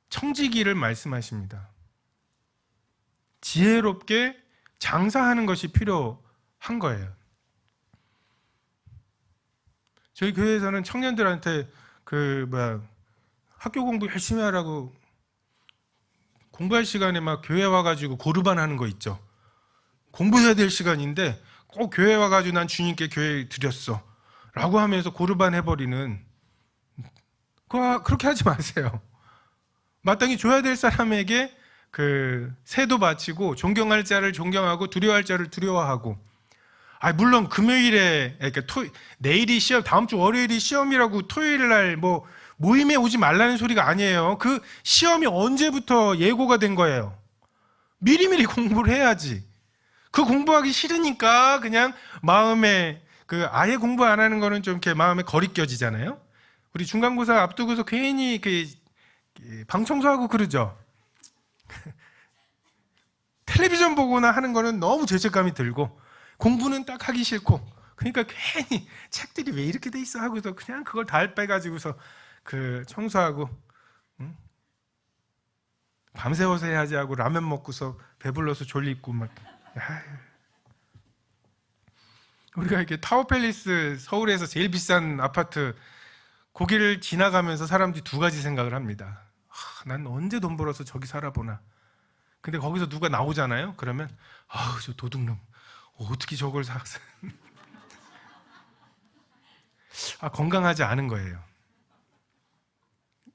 청지기를 말씀하십니다. 지혜롭게 장사하는 것이 필요한 거예요. 저희 교회에서는 청년들한테 학교 공부 열심히 하라고 공부할 시간에 막 교회 와가지고 고르반 하는 거 있죠. 공부해야 될 시간인데 꼭 교회 와가지고 난 주님께 교회 드렸어 라고 하면서 고르반 해버리는, 그렇게 하지 마세요. 마땅히 줘야 될 사람에게 세도 바치고 존경할 자를 존경하고 두려워할 자를 두려워하고. 물론 금요일에, 그러니까 내일이 시험, 다음 주 월요일이 시험이라고 토요일 날 모임에 오지 말라는 소리가 아니에요. 그 시험이 언제부터 예고가 된 거예요? 미리미리 공부를 해야지. 그 공부하기 싫으니까 그냥 마음에 아예 공부 안 하는 거는 좀 이렇게 마음에 거리껴지잖아요. 우리 중간고사 앞두고서 괜히 방 청소하고 그러죠. 텔레비전 보거나 하는 거는 너무 죄책감이 들고 공부는 딱 하기 싫고, 그러니까 괜히 책들이 왜 이렇게 돼 있어 하고서 그냥 그걸 다 빼가지고서 청소하고, 밤새워서 해야지 하고 라면 먹고서 배불러서 졸리고 막. 우리가 이렇게 타워팰리스, 서울에서 제일 비싼 아파트, 거기를 지나가면서 사람들이 두 가지 생각을 합니다. 난 언제 돈 벌어서 저기 살아보나. 근데 거기서 누가 나오잖아요. 그러면 저 도둑놈 어떻게 저걸 샀어. 건강하지 않은 거예요.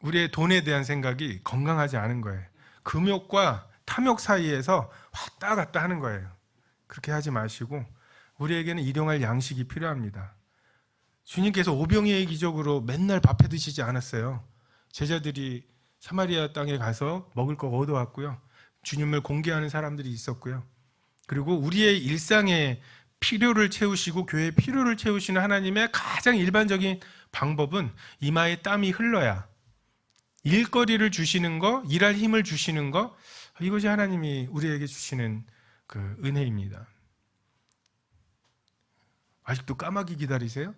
우리의 돈에 대한 생각이 건강하지 않은 거예요. 금욕과 탐욕 사이에서 왔다 갔다 하는 거예요. 그렇게 하지 마시고 우리에게는 일용할 양식이 필요합니다. 주님께서 오병이의 기적으로 맨날 밥해 드시지 않았어요. 제자들이 사마리아 땅에 가서 먹을 거 얻어왔고요. 주님을 공개하는 사람들이 있었고요. 그리고 우리의 일상의 필요를 채우시고 교회의 필요를 채우시는 하나님의 가장 일반적인 방법은 이마에 땀이 흘러야, 일거리를 주시는 거, 일할 힘을 주시는 거, 이것이 하나님이 우리에게 주시는 은혜입니다. 아직도 까마귀 기다리세요?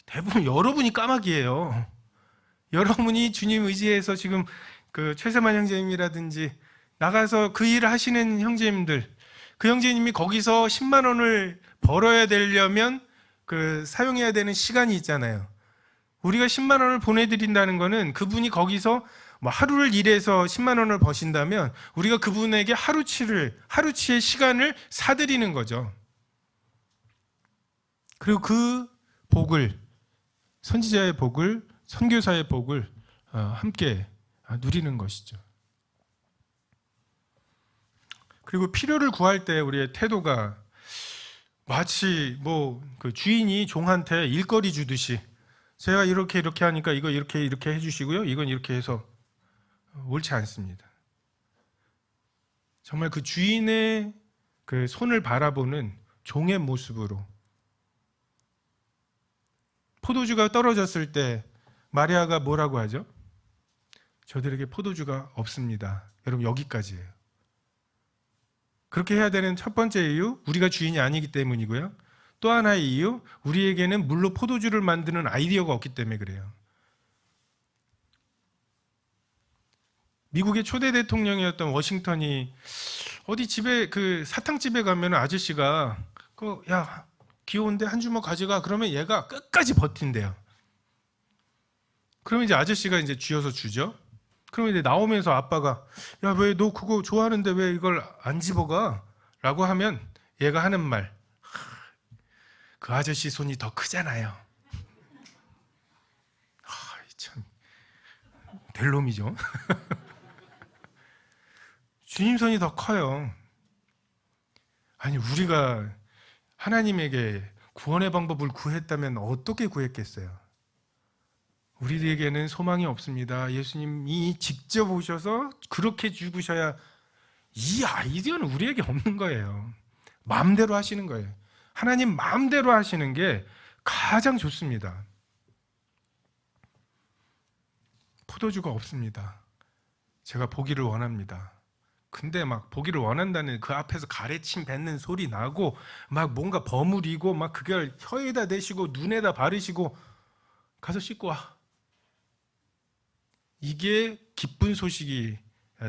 대부분 여러분이 까마귀예요. 여러분이 주님 의지해서 지금 최세만 형제님이라든지 나가서 그 일을 하시는 형제님들, 그 형제님이 거기서 10만 원을 벌어야 되려면 사용해야 되는 시간이 있잖아요. 우리가 10만 원을 보내드린다는 거는 그분이 거기서 하루를 일해서 10만 원을 버신다면 우리가 그분에게 하루치의 시간을 사드리는 거죠. 그리고 그 복을, 선지자의 복을, 선교사의 복을 함께 누리는 것이죠. 그리고 필요를 구할 때 우리의 태도가 마치 그 주인이 종한테 일거리 주듯이 제가 이렇게 하니까 이거 이렇게 해주시고요. 이건 이렇게 해서 옳지 않습니다. 정말 그 주인의 그 손을 바라보는 종의 모습으로 포도주가 떨어졌을 때 마리아가 뭐라고 하죠? 저들에게 포도주가 없습니다. 여러분 여기까지예요. 그렇게 해야 되는 첫 번째 이유, 우리가 주인이 아니기 때문이고요. 또 하나의 이유, 우리에게는 물로 포도주를 만드는 아이디어가 없기 때문에 그래요. 미국의 초대 대통령이었던 워싱턴이 어디 집에 사탕집에 가면 아저씨가 야 귀여운데 한 주먹 가져가 그러면 얘가 끝까지 버틴대요. 그러면 이제 아저씨가 이제 쥐어서 주죠. 그러면 이제 나오면서 아빠가 야 왜 너 그거 좋아하는데 왜 이걸 안 집어가? 라고 하면 얘가 하는 말, 그 아저씨 손이 더 크잖아요. 참 될 놈이죠. 주님 손이 더 커요. 아니 우리가 하나님에게 구원의 방법을 구했다면 어떻게 구했겠어요? 우리에게는 소망이 없습니다. 예수님이 직접 오셔서 그렇게 죽으셔야. 이 아이디어는 우리에게 없는 거예요. 마음대로 하시는 거예요. 하나님 마음대로 하시는 게 가장 좋습니다. 포도주가 없습니다. 제가 보기를 원합니다. 근데 막 보기를 원한다는 그 앞에서 가래침 뱉는 소리 나고 막 뭔가 버무리고 막 그걸 혀에다 대시고 눈에다 바르시고 가서 씻고 와. 이게 기쁜 소식이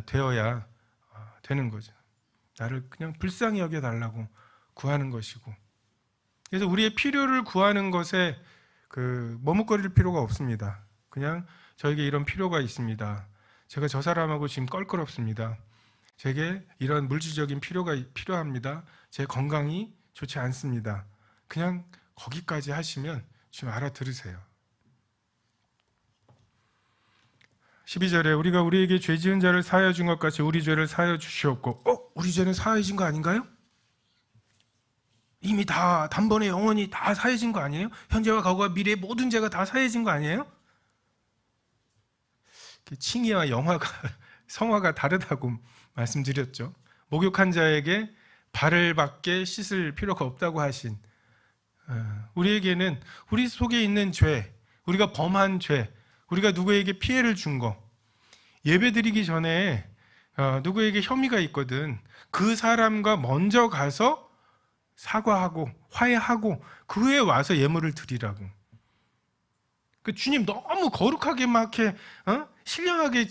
되어야 되는 거죠. 나를 그냥 불쌍히 여겨달라고 구하는 것이고. 그래서 우리의 필요를 구하는 것에 머뭇거릴 필요가 없습니다. 그냥 저에게 이런 필요가 있습니다. 제가 저 사람하고 지금 껄끄럽습니다. 제게 이런 물질적인 필요가 필요합니다. 제 건강이 좋지 않습니다. 그냥 거기까지 하시면 지금 알아들으세요. 12절에 우리가 우리에게 죄 지은 자를 사하여 준 것 같이 우리 죄를 사하여 주시옵고 우리 죄는 사해진 거 아닌가요? 이미 다 단번에 영원히 다 사해진 거 아니에요? 현재와 과거와 미래의 모든 죄가 다 사해진 거 아니에요? 칭의와 영화가 성화가 다르다고 말씀드렸죠. 목욕한 자에게 발을 밖에 씻을 필요가 없다고 하신 우리에게는 우리 속에 있는 죄, 우리가 범한 죄, 우리가 누구에게 피해를 준 거, 예배드리기 전에 누구에게 혐의가 있거든 그 사람과 먼저 가서 사과하고 화해하고 그 후에 와서 예물을 드리라고. 주님 너무 거룩하게 막 이렇게 신령하게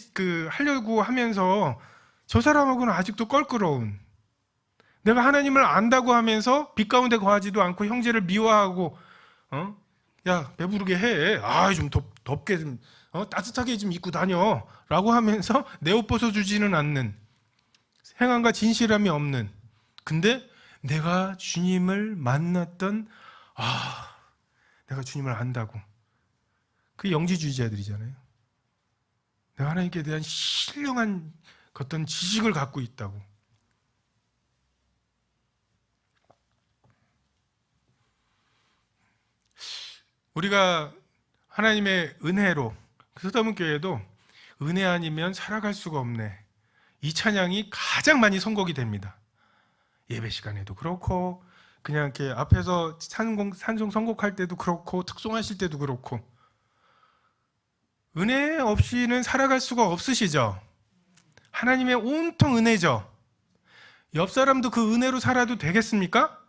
하려고 하면서 저 사람하고는 아직도 껄끄러운, 내가 하나님을 안다고 하면서 빛 가운데 거하지도 않고 형제를 미워하고 야 배부르게 해, 좀 덥게 좀 따뜻하게 좀 입고 다녀 라고 하면서 내 옷 벗어주지는 않는, 행함과 진실함이 없는, 근데 내가 주님을 만났던 내가 주님을 안다고, 그 영지주의자들이잖아요. 내가 하나님께 대한 신령한 어떤 지식을 갖고 있다고. 우리가 하나님의 은혜로, 서담은 교회도 은혜 아니면 살아갈 수가 없네, 이 찬양이 가장 많이 선곡이 됩니다. 예배 시간에도 그렇고 그냥 이렇게 앞에서 찬송 선곡할 때도 그렇고 특송하실 때도 그렇고. 은혜 없이는 살아갈 수가 없으시죠? 하나님의 온통 은혜죠. 옆 사람도 그 은혜로 살아도 되겠습니까?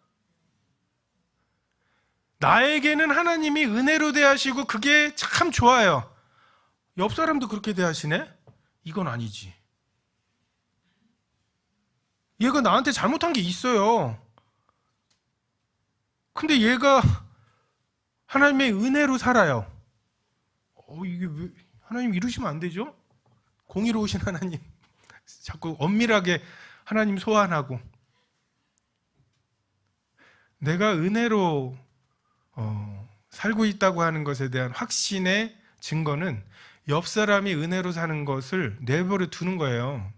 나에게는 하나님이 은혜로 대하시고 그게 참 좋아요. 옆 사람도 그렇게 대하시네? 이건 아니지. 얘가 나한테 잘못한 게 있어요. 근데 얘가 하나님의 은혜로 살아요. 이게 왜 하나님 이루시면 안 되죠? 공의로우신 하나님 자꾸 엄밀하게 하나님 소환하고. 내가 은혜로 살고 있다고 하는 것에 대한 확신의 증거는 옆 사람이 은혜로 사는 것을 내버려 두는 거예요.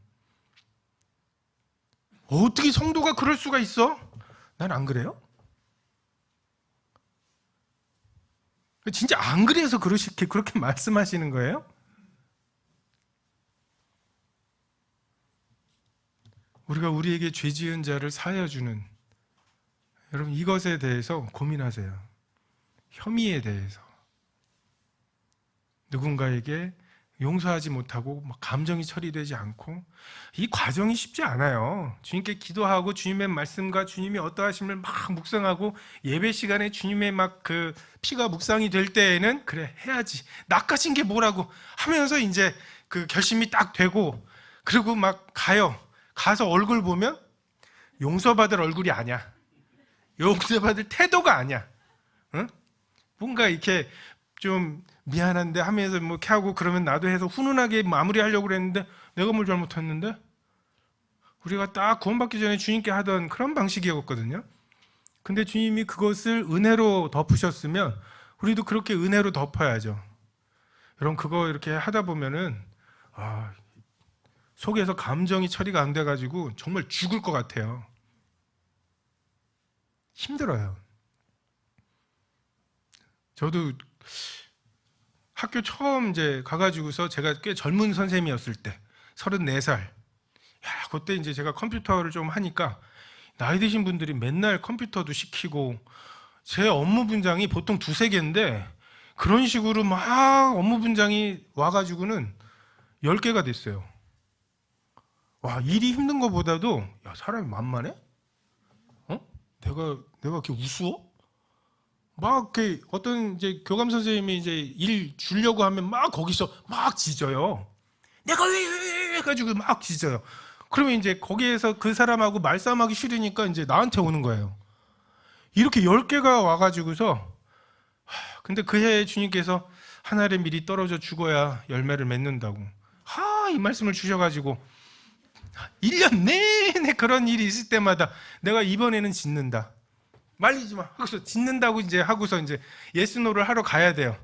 어떻게 성도가 그럴 수가 있어? 난 안 그래요? 진짜 안 그래서 그렇게 말씀하시는 거예요? 우리가 우리에게 죄 지은 자를 사하여 주는, 여러분 이것에 대해서 고민하세요. 혐의에 대해서. 누군가에게 용서하지 못하고 감정이 처리되지 않고, 이 과정이 쉽지 않아요. 주님께 기도하고 주님의 말씀과 주님이 어떠하심을 막 묵상하고 예배 시간에 주님의 막 그 피가 묵상이 될 때에는 그래 해야지, 나까진 게 뭐라고 하면서 이제 그 결심이 딱 되고, 그리고 막 가서 얼굴 보면 용서받을 얼굴이 아니야. 용서받을 태도가 아니야. 응? 뭔가 이렇게 좀 미안한데 하면서 뭐 이렇게 하고 그러면 나도 해서 훈훈하게 마무리하려고 그랬는데 내가 뭘 잘못했는데? 우리가 딱 구원받기 전에 주님께 하던 그런 방식이었거든요. 근데 주님이 그것을 은혜로 덮으셨으면 우리도 그렇게 은혜로 덮어야죠. 여러분 그거 이렇게 하다 보면은 속에서 감정이 처리가 안 돼가지고 정말 죽을 것 같아요. 힘들어요. 저도 학교 처음 이제 가가지고서 제가 꽤 젊은 선생님이었을 때 34살. 그때 이제 제가 컴퓨터를 좀 하니까 나이 드신 분들이 맨날 컴퓨터도 시키고, 제 업무 분장이 보통 2-3개인데 그런 식으로 막 업무 분장이 와가지고는 10개가 됐어요. 와, 일이 힘든 것보다도 사람이 만만해? 내가 이렇게 우스워? 막 어떤 이제 교감 선생님이 이제 일 주려고 하면 막 거기서 막 짖어요. 내가 왜 해가지고 막 짖어요. 그러면 이제 거기에서 그 사람하고 말싸움하기 싫으니까 이제 나한테 오는 거예요. 이렇게 10개가 와가지고서, 근데 그해 주님께서 한 알의 밀이 떨어져 죽어야 열매를 맺는다고 이 말씀을 주셔가지고 1년 내내 그런 일이 있을 때마다 내가 이번에는 짖는다, 말리지 마 하고서 짖는다고 이제 하고서 이제 예스노를 하러 가야 돼요.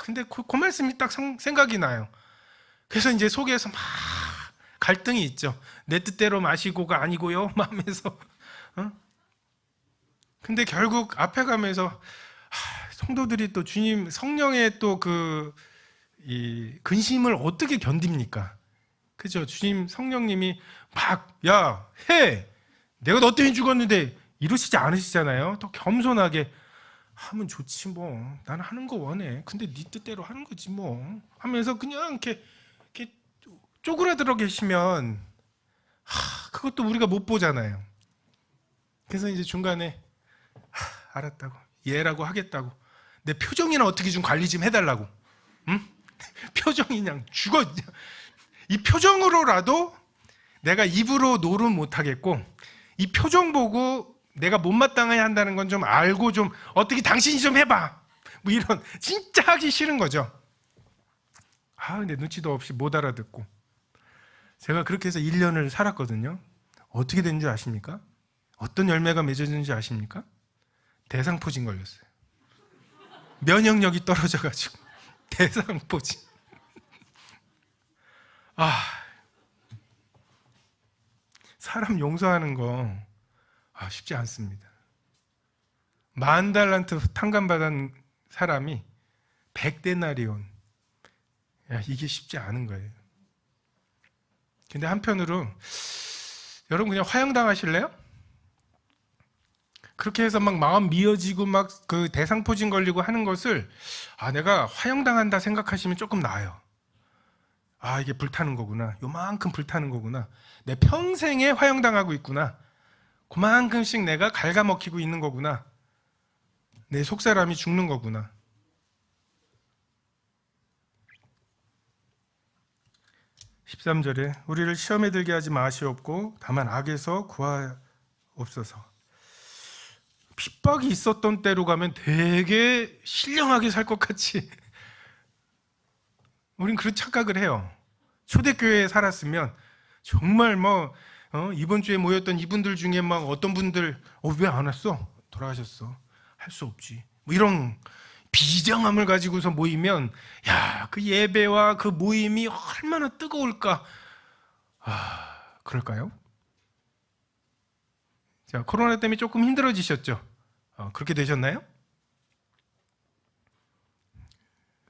근데 그 말씀이 딱 생각이 나요. 그래서 이제 속에서 막 갈등이 있죠. 내 뜻대로 마시고가 아니고요 하면서 근데 결국 앞에 가면서 성도들이 또 주님 성령의 또 이 근심을 어떻게 견딥니까? 그죠? 주님 성령님이 막 해! 내가 너 때문에 죽었는데 이러시지 않으시잖아요. 또 겸손하게 하면 좋지 뭐, 나는 하는 거 원해. 근데 네 뜻대로 하는 거지 뭐 하면서 그냥 이렇게 쪼그라들어 계시면 그것도 우리가 못 보잖아요. 그래서 이제 중간에 알았다고, 얘라고 하겠다고, 내 표정이나 어떻게 좀 관리 좀 해달라고. 응? 표정이 그냥 죽어. 이 표정으로라도 내가 입으로 노는 못하겠고, 이 표정 보고 내가 못마땅해야 한다는 건 좀 알고, 좀 어떻게 당신이 좀 해봐, 뭐 이런, 진짜 하기 싫은 거죠. 근데 눈치도 없이 못 알아듣고. 제가 그렇게 해서 1년을 살았거든요. 어떻게 된 줄 아십니까? 어떤 열매가 맺어지는지 아십니까? 대상포진 걸렸어요. 면역력이 떨어져가지고 대상포진. 사람 용서하는 거 쉽지 않습니다. 10,000달란트 탕감받은 사람이 100데나리온, 이게 쉽지 않은 거예요. 근데 한편으로 여러분 그냥 화형당하실래요? 그렇게 해서 막 마음 미어지고 막 그 대상포진 걸리고 하는 것을 내가 화형당한다 생각하시면 조금 나아요. 이게 불타는 거구나, 요만큼 불타는 거구나, 내 평생에 화형당하고 있구나, 그만큼씩 내가 갉아먹히고 있는 거구나, 내 속사람이 죽는 거구나. 13절에 우리를 시험에 들게 하지 마시옵고 다만 악에서 구하옵소서. 핍박이 있었던 때로 가면 되게 신령하게 살 것 같이 우린 그런 착각을 해요. 초대교회에 살았으면 정말 이번 주에 모였던 이분들 중에 막 어떤 분들 왜 안 왔어? 돌아가셨어. 할 수 없지. 뭐 이런 비장함을 가지고서 모이면 야, 그 예배와 그 모임이 얼마나 뜨거울까. 그럴까요? 자, 코로나 때문에 조금 힘들어지셨죠? 그렇게 되셨나요?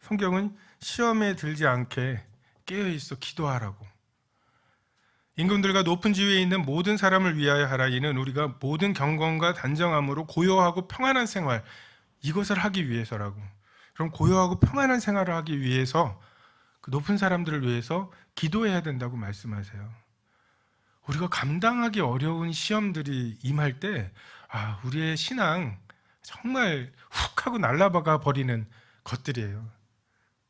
성경은 시험에 들지 않게 깨어있어 기도하라고. 임금들과 높은 지위에 있는 모든 사람을 위하여 하라. 이는 우리가 모든 경건과 단정함으로 고요하고 평안한 생활, 이것을 하기 위해서라고. 그럼 고요하고 평안한 생활을 하기 위해서, 그 높은 사람들을 위해서 기도해야 된다고 말씀하세요. 우리가 감당하기 어려운 시험들이 임할 때 우리의 신앙 정말 훅 하고 날아가 버리는 것들이에요.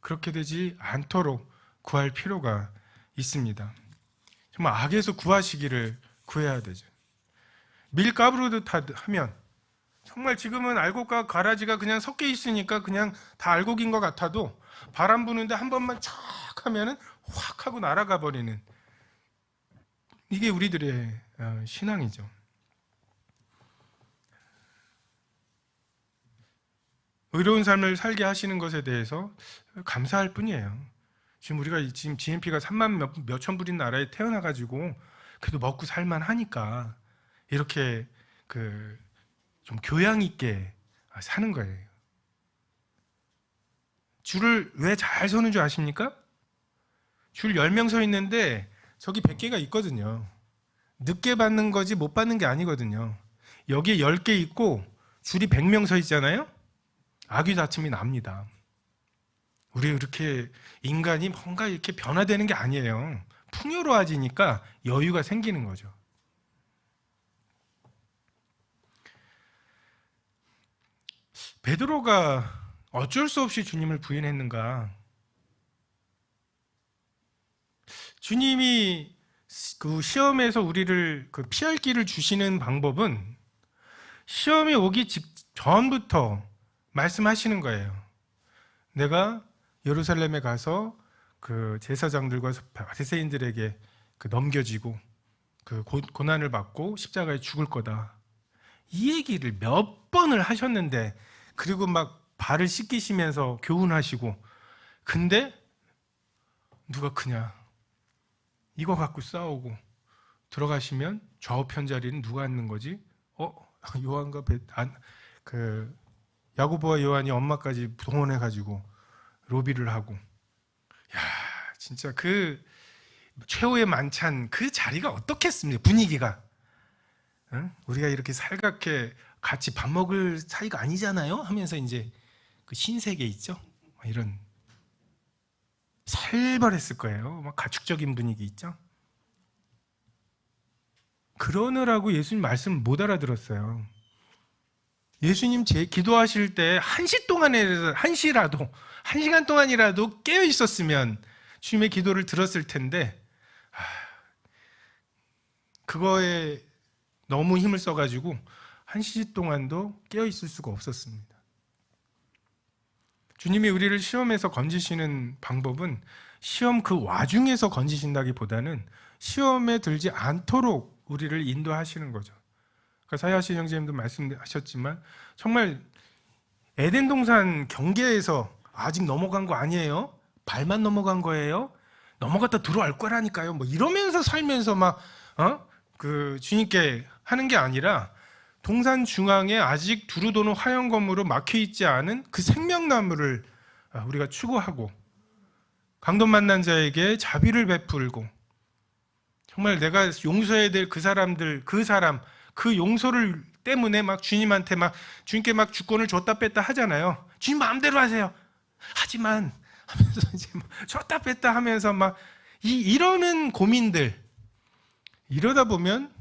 그렇게 되지 않도록 구할 필요가 있습니다. 정말 악에서 구하시기를 구해야 되죠. 밀 까부르듯 하면 정말 지금은 알곡과 가라지가 그냥 섞여 있으니까 그냥 다 알곡인 것 같아도 바람 부는데 한 번만 촥 하면은 확 하고 날아가 버리는, 이게 우리들의 신앙이죠. 의로운 삶을 살게 하시는 것에 대해서 감사할 뿐이에요. 지금 우리가 지금 GNP가 3만 몇천 불인 나라에 태어나가지고 그래도 먹고 살만 하니까 이렇게 좀 교양 있게 사는 거예요. 줄을 왜 잘 서는 줄 아십니까? 줄 10명 서 있는데 저기 100개가 있거든요. 늦게 받는 거지 못 받는 게 아니거든요. 여기에 10개 있고 줄이 100명 서 있잖아요. 악의 다툼이 납니다. 우리 이렇게 인간이 뭔가 이렇게 변화되는 게 아니에요. 풍요로워지니까 여유가 생기는 거죠. 베드로가 어쩔 수 없이 주님을 부인했는가? 주님이 그 시험에서 우리를 피할 길을 주시는 방법은 시험이 오기 전부터 말씀하시는 거예요. 내가 예루살렘에 가서 그 제사장들과 바리새인들에게 넘겨지고 그 고난을 받고 십자가에 죽을 거다. 이 얘기를 몇 번을 하셨는데, 그리고 막 발을 씻기시면서 교훈하시고, 근데 누가 크냐? 이거 갖고 싸우고 들어가시면 좌우편 자리는 누가 앉는 거지? 요한과 야고보와 요한이 엄마까지 동원해가지고 로비를 하고, 야, 진짜 그 최후의 만찬 그 자리가 어떻겠습니까? 분위기가. 응? 우리가 이렇게 살갑게 같이 밥 먹을 사이가 아니잖아요? 하면서 이제 그 신세계 있죠? 이런 살벌했을 거예요. 막 가축적인 분위기 있죠? 그러느라고 예수님 말씀 못 알아들었어요. 예수님 기도하실 때 1시 동안에, 1시간 동안이라도 깨어 있었으면 주님의 기도를 들었을 텐데, 그거에 너무 힘을 써가지고 1시 동안도 깨어 있을 수가 없었습니다. 주님이 우리를 시험에서 건지시는 방법은 시험 그 와중에서 건지신다기보다는 시험에 들지 않도록 우리를 인도하시는 거죠. 사야시 형제님도 말씀하셨지만 정말 에덴 동산 경계에서 아직 넘어간 거 아니에요? 발만 넘어간 거예요? 넘어갔다 들어올 거라니까요. 이러면서 살면서 주님께 하는 게 아니라 동산 중앙에 아직 두루 도는 화영검으로 막혀 있지 않은 그 생명나무를 우리가 추구하고, 강도 만난 자에게 자비를 베풀고, 정말 내가 용서해야 될 그 사람 그 용서를 때문에 주님한테 주님께 주권을 줬다 뺐다 하잖아요. 주님 마음대로 하세요. 하지만 하면서 이제 줬다 뺐다 하면서 이러는 고민들, 이러다 보면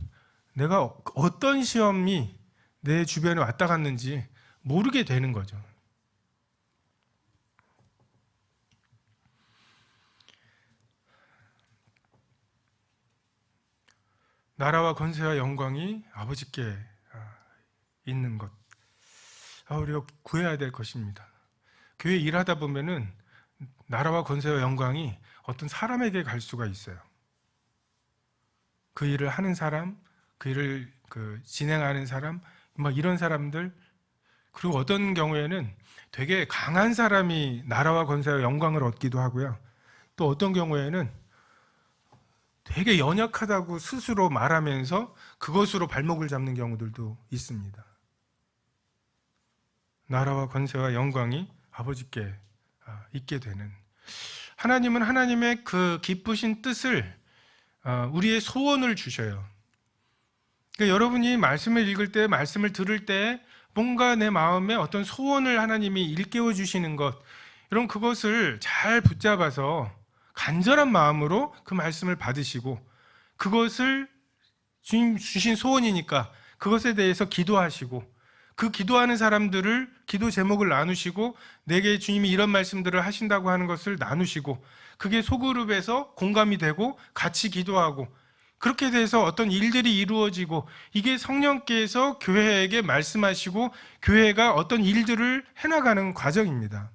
내가 어떤 시험이 내 주변에 왔다 갔는지 모르게 되는 거죠. 나라와 권세와 영광이 아버지께 있는 것, 우리가 구해야 될 것입니다. 교회 일하다 보면은 나라와 권세와 영광이 어떤 사람에게 갈 수가 있어요. 그 일을 하는 사람, 그 일을 진행하는 사람, 이런 사람들, 그리고 어떤 경우에는 되게 강한 사람이 나라와 권세와 영광을 얻기도 하고요. 또 어떤 경우에는 되게 연약하다고 스스로 말하면서 그것으로 발목을 잡는 경우들도 있습니다. 나라와 권세와 영광이 아버지께 있게 되는, 하나님은 하나님의 그 기쁘신 뜻을 우리의 소원을 주셔요. 그러니까 여러분이 말씀을 읽을 때, 말씀을 들을 때 뭔가 내 마음에 어떤 소원을 하나님이 일깨워 주시는 것, 여러분 그것을 잘 붙잡아서 간절한 마음으로 그 말씀을 받으시고, 그것을 주님 주신 소원이니까 그것에 대해서 기도하시고, 그 기도하는 사람들을 기도 제목을 나누시고, 내게 주님이 이런 말씀들을 하신다고 하는 것을 나누시고, 그게 소그룹에서 공감이 되고 같이 기도하고, 그렇게 돼서 어떤 일들이 이루어지고, 이게 성령께서 교회에게 말씀하시고 교회가 어떤 일들을 해나가는 과정입니다.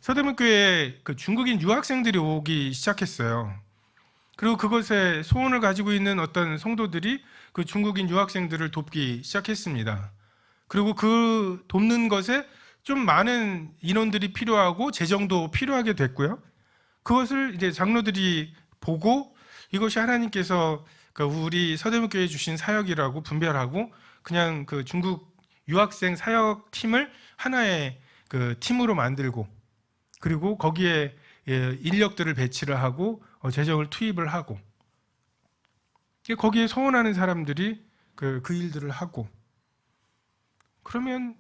서대문교회에 그 중국인 유학생들이 오기 시작했어요. 그리고 그것에 소원을 가지고 있는 어떤 성도들이 그 중국인 유학생들을 돕기 시작했습니다. 그리고 그 돕는 것에 좀 많은 인원들이 필요하고 재정도 필요하게 됐고요. 그것을 이제 장로들이 보고 이것이 하나님께서 우리 서대문교회에 주신 사역이라고 분별하고, 그냥 그 중국 유학생 사역 팀을 하나의 그 팀으로 만들고, 그리고 거기에 인력들을 배치를 하고 재정을 투입을 하고, 거기에 소원하는 사람들이 그 일들을 하고, 그러면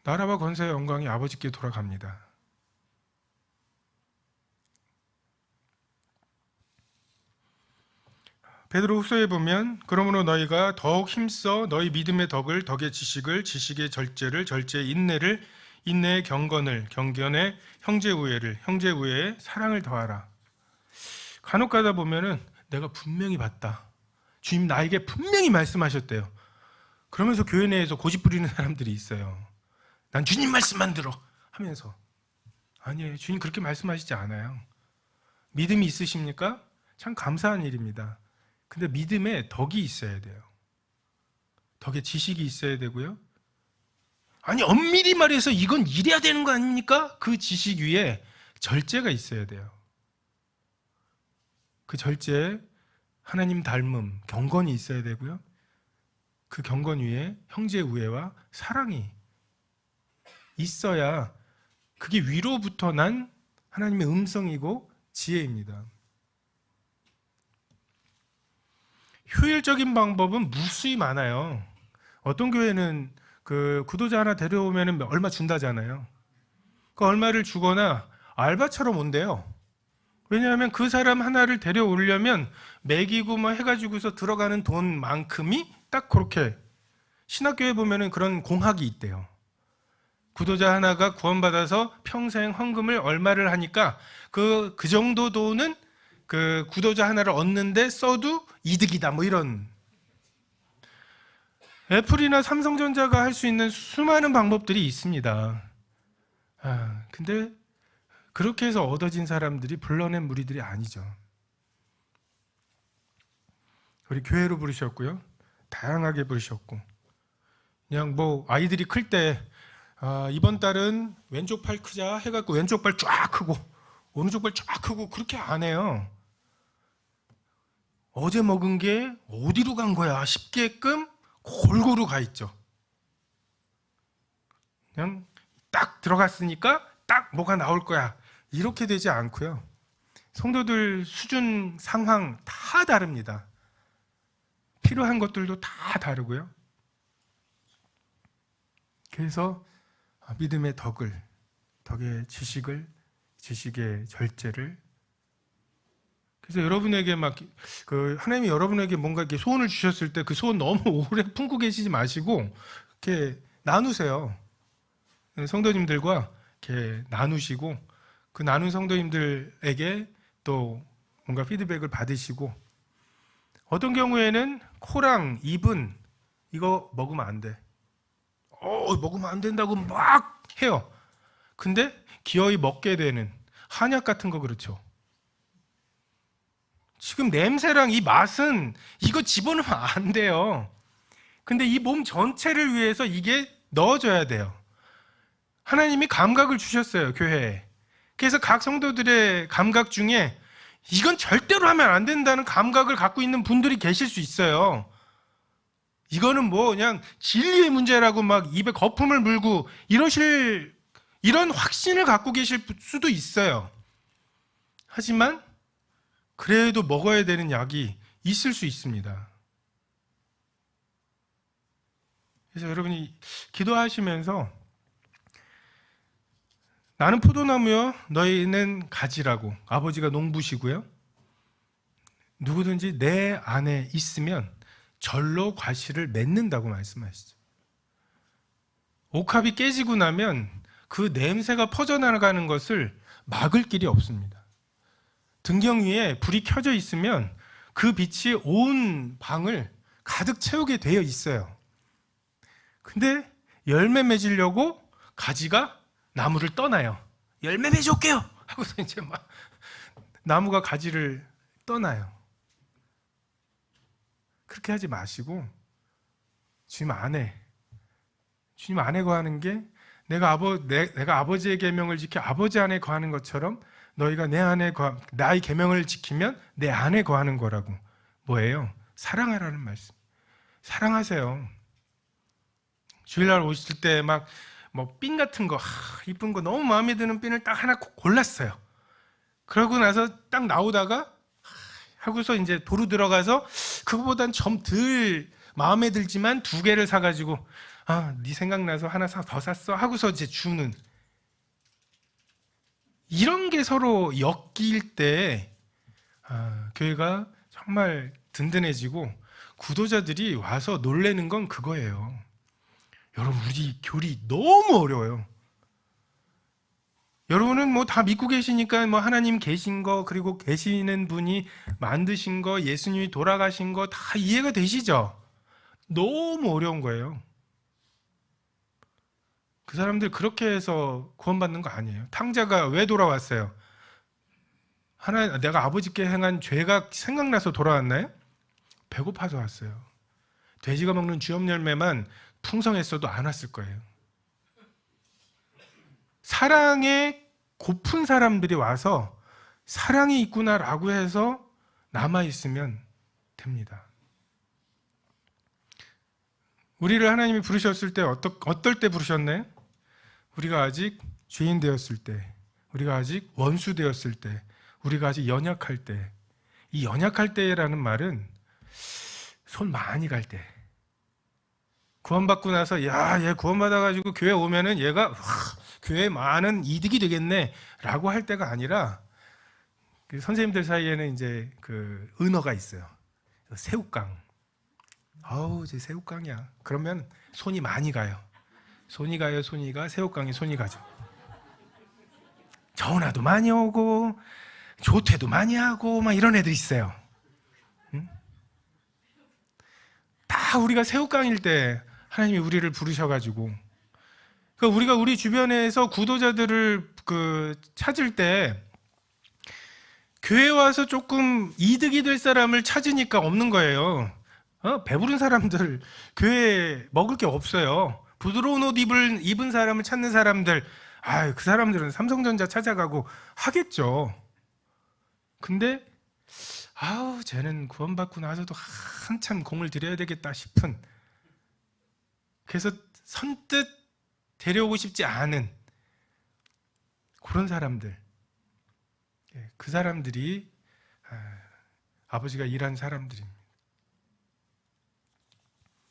나라와 권세와 영광이 아버지께 돌아갑니다. 베드로후서에 보면, 그러므로 너희가 더욱 힘써 너희 믿음의 덕을, 덕의 지식을, 지식의 절제를, 절제의 인내를, 인내의 경건을, 경건의 형제우애를, 형제우애의 사랑을 더하라. 간혹 가다 보면은 내가 분명히 봤다, 주님 나에게 분명히 말씀하셨대요. 그러면서 교회 내에서 고집 부리는 사람들이 있어요. 난 주님 말씀만 들어 하면서. 아니에요, 주님 그렇게 말씀하시지 않아요. 믿음이 있으십니까? 참 감사한 일입니다. 근데 믿음에 덕이 있어야 돼요. 덕에 지식이 있어야 되고요. 아니 엄밀히 말해서 이건 이래야 되는 거 아닙니까? 그 지식 위에 절제가 있어야 돼요. 그 절제에 하나님 닮음, 경건이 있어야 되고요. 그 경건 위에 형제 우애와 사랑이 있어야 그게 위로부터 난 하나님의 음성이고 지혜입니다. 효율적인 방법은 무수히 많아요. 어떤 교회는 그 구도자 하나 데려오면 얼마 준다잖아요. 그 얼마를 주거나 알바처럼 온대요. 왜냐하면 그 사람 하나를 데려오려면 먹이고 뭐 해가지고서 들어가는 돈만큼이 딱 그렇게, 신학교에 보면은 그런 공학이 있대요. 구도자 하나가 구원받아서 평생 헌금을 얼마를 하니까 그 정도 돈은 그 구도자 하나를 얻는데 써도 이득이다, 뭐 이런. 애플이나 삼성전자가 할 수 있는 수많은 방법들이 있습니다. 근데 그렇게 해서 얻어진 사람들이 불러낸 무리들이 아니죠. 우리 교회로 부르셨고요, 다양하게 부르셨고, 그냥 뭐 아이들이 클 때 이번 달은 왼쪽 팔 크자 해갖고 왼쪽 발 쫙 크고 오른쪽 발 쫙 크고 그렇게 안 해요. 어제 먹은 게 어디로 간 거야 싶게끔 골고루 가 있죠. 그냥 딱 들어갔으니까 딱 뭐가 나올 거야 이렇게 되지 않고요. 성도들 수준 상황 다 다릅니다. 필요한 것들도 다 다르고요. 그래서 믿음의 덕을, 덕의 지식을, 지식의 절제를, 그래서 여러분에게 하나님이 여러분에게 뭔가 이렇게 소원을 주셨을 때 그 소원 너무 오래 품고 계시지 마시고 이렇게 나누세요. 성도님들과 이렇게 나누시고, 그 나눈 성도님들에게 또 뭔가 피드백을 받으시고, 어떤 경우에는 코랑 잎은 이거 먹으면 안 돼. 먹으면 안 된다고 막 해요. 근데 기어이 먹게 되는 한약 같은 거, 그렇죠. 지금 냄새랑 이 맛은 이거 집어넣으면 안 돼요. 근데 이 몸 전체를 위해서 이게 넣어줘야 돼요. 하나님이 감각을 주셨어요, 교회에. 그래서 각 성도들의 감각 중에 이건 절대로 하면 안 된다는 감각을 갖고 있는 분들이 계실 수 있어요. 이거는 뭐 그냥 진리의 문제라고 막 입에 거품을 물고 이런 확신을 갖고 계실 수도 있어요. 하지만 그래도 먹어야 되는 약이 있을 수 있습니다. 그래서 여러분이 기도하시면서 나는 포도나무요, 너희는 가지라고. 아버지가 농부시고요. 누구든지 내 안에 있으면 절로 과실을 맺는다고 말씀하시죠. 옥합이 깨지고 나면 그 냄새가 퍼져나가는 것을 막을 길이 없습니다. 등경 위에 불이 켜져 있으면 그 빛이 온 방을 가득 채우게 되어 있어요. 근데 열매 맺으려고 가지가 나무를 떠나요. 열매 맺어올게요! 하고서 이제 막 나무가 가지를 떠나요. 그렇게 하지 마시고 주님 안에 거하는 게 내가 아버지의 계명을 지켜 아버지 안에 거하는 것처럼 너희가 나의 계명을 지키면 내 안에 거하는 거라고. 뭐예요? 사랑하라는 말씀. 사랑하세요. 주일날 오실 때 막 뭐 핀 같은 거, 이쁜 거 너무 마음에 드는 핀을 딱 하나 골랐어요. 그러고 나서 딱 나오다가 하고서 이제 도로 들어가서 그거보단 좀 덜 마음에 들지만 2개를 사가지고 네 생각나서 하나 더 샀어 하고서 이제 주는, 이런 게 서로 엮일 때 교회가 정말 든든해지고 구도자들이 와서 놀래는 건 그거예요. 여러분, 우리 교리 너무 어려워요. 여러분은 뭐 다 믿고 계시니까 뭐 하나님 계신 거, 그리고 계시는 분이 만드신 거, 예수님이 돌아가신 거 다 이해가 되시죠? 너무 어려운 거예요. 그 사람들 그렇게 해서 구원받는 거 아니에요. 탕자가 왜 돌아왔어요? 내가 아버지께 행한 죄가 생각나서 돌아왔나요? 배고파서 왔어요. 돼지가 먹는 쥐업 열매만 풍성했어도 안 왔을 거예요. 사랑에 고픈 사람들이 와서 사랑이 있구나라고 해서 남아있으면 됩니다. 우리를 하나님이 부르셨을 때 어떨 때 부르셨나요? 우리가 아직 죄인 되었을 때, 우리가 아직 원수 되었을 때, 우리가 아직 연약할 때. 이 연약할 때라는 말은 손 많이 갈 때. 구원받고 나서 얘 구원받아가지고 교회 오면은 얘가 교회에 많은 이득이 되겠네 라고 할 때가 아니라, 그 선생님들 사이에는 이제 그 은어가 있어요. 새우깡. 제 새우깡이야. 그러면 손이 많이 가요. 손이 가요. 새우깡이 손이 가죠. 전화도 많이 오고 조퇴도 많이 하고 막 이런 애들 있어요. 응? 다 우리가 새우깡일 때 하나님이 우리를 부르셔가지고, 그러니까 우리가 우리 주변에서 구도자들을 찾을 때 교회 와서 조금 이득이 될 사람을 찾으니까 없는 거예요. 배부른 사람들, 교회에 먹을 게 없어요. 부드러운 옷 입은 사람을 찾는 사람들, 그 사람들은 삼성전자 찾아가고 하겠죠. 근데 쟤는 구원받고 나서도 한참 공을 들여야 되겠다 싶은, 그래서 선뜻 데려오고 싶지 않은 그런 사람들, 그 사람들이 아버지가 일한 사람들입니다.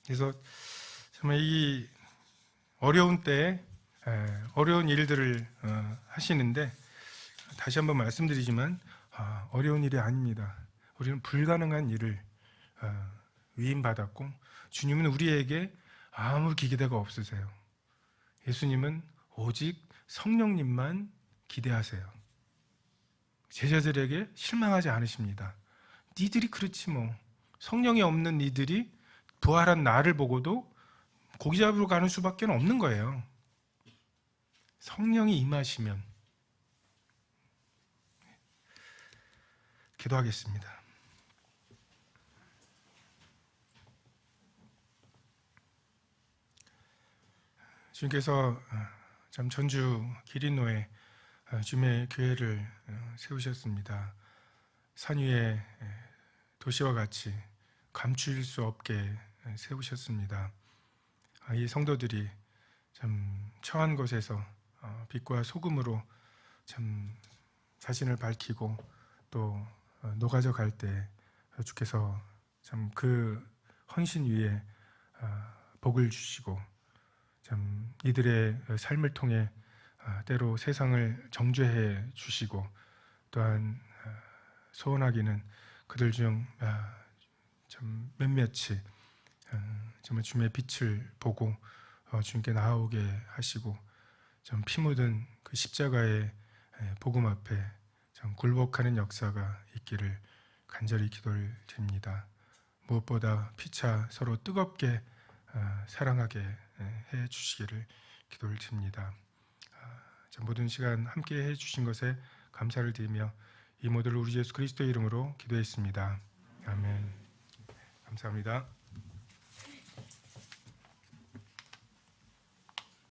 그래서 정말 이 어려운 때에 어려운 일들을 하시는데, 다시 한번 말씀드리지만 어려운 일이 아닙니다. 우리는 불가능한 일을 위임받았고, 주님은 우리에게 아무 기대가 없으세요. 예수님은 오직 성령님만 기대하세요. 제자들에게 실망하지 않으십니다. 니들이 그렇지 뭐. 성령이 없는 니들이 부활한 나를 보고도 고기 잡으러 가는 수밖에 없는 거예요. 성령이 임하시면. 기도하겠습니다. 주님께서 참 전주 기린노에 주님의 교회를 세우셨습니다. 산 위에 도시와 같이 감출 수 없게 세우셨습니다. 이 성도들이 참 처한 곳에서 빛과 소금으로 참 자신을 밝히고 또 녹아져 갈 때 주께서 참 그 헌신 위에 복을 주시고 참 이들의 삶을 통해 때로 세상을 정죄해 주시고 또한 소원하기는 그들 중 참 몇몇이 정말 주님의 빛을 보고 주님께 나아오게 하시고 좀 피 묻은 그 십자가의 복음 앞에 참 굴복하는 역사가 있기를 간절히 기도를 드립니다. 무엇보다 피차 서로 뜨겁게 사랑하게 해 주시기를 기도를 드립니다. 모든 시간 함께 해 주신 것에 감사를 드리며 이 모두를 우리 예수 그리스도의 이름으로 기도했습니다. 아멘. 감사합니다.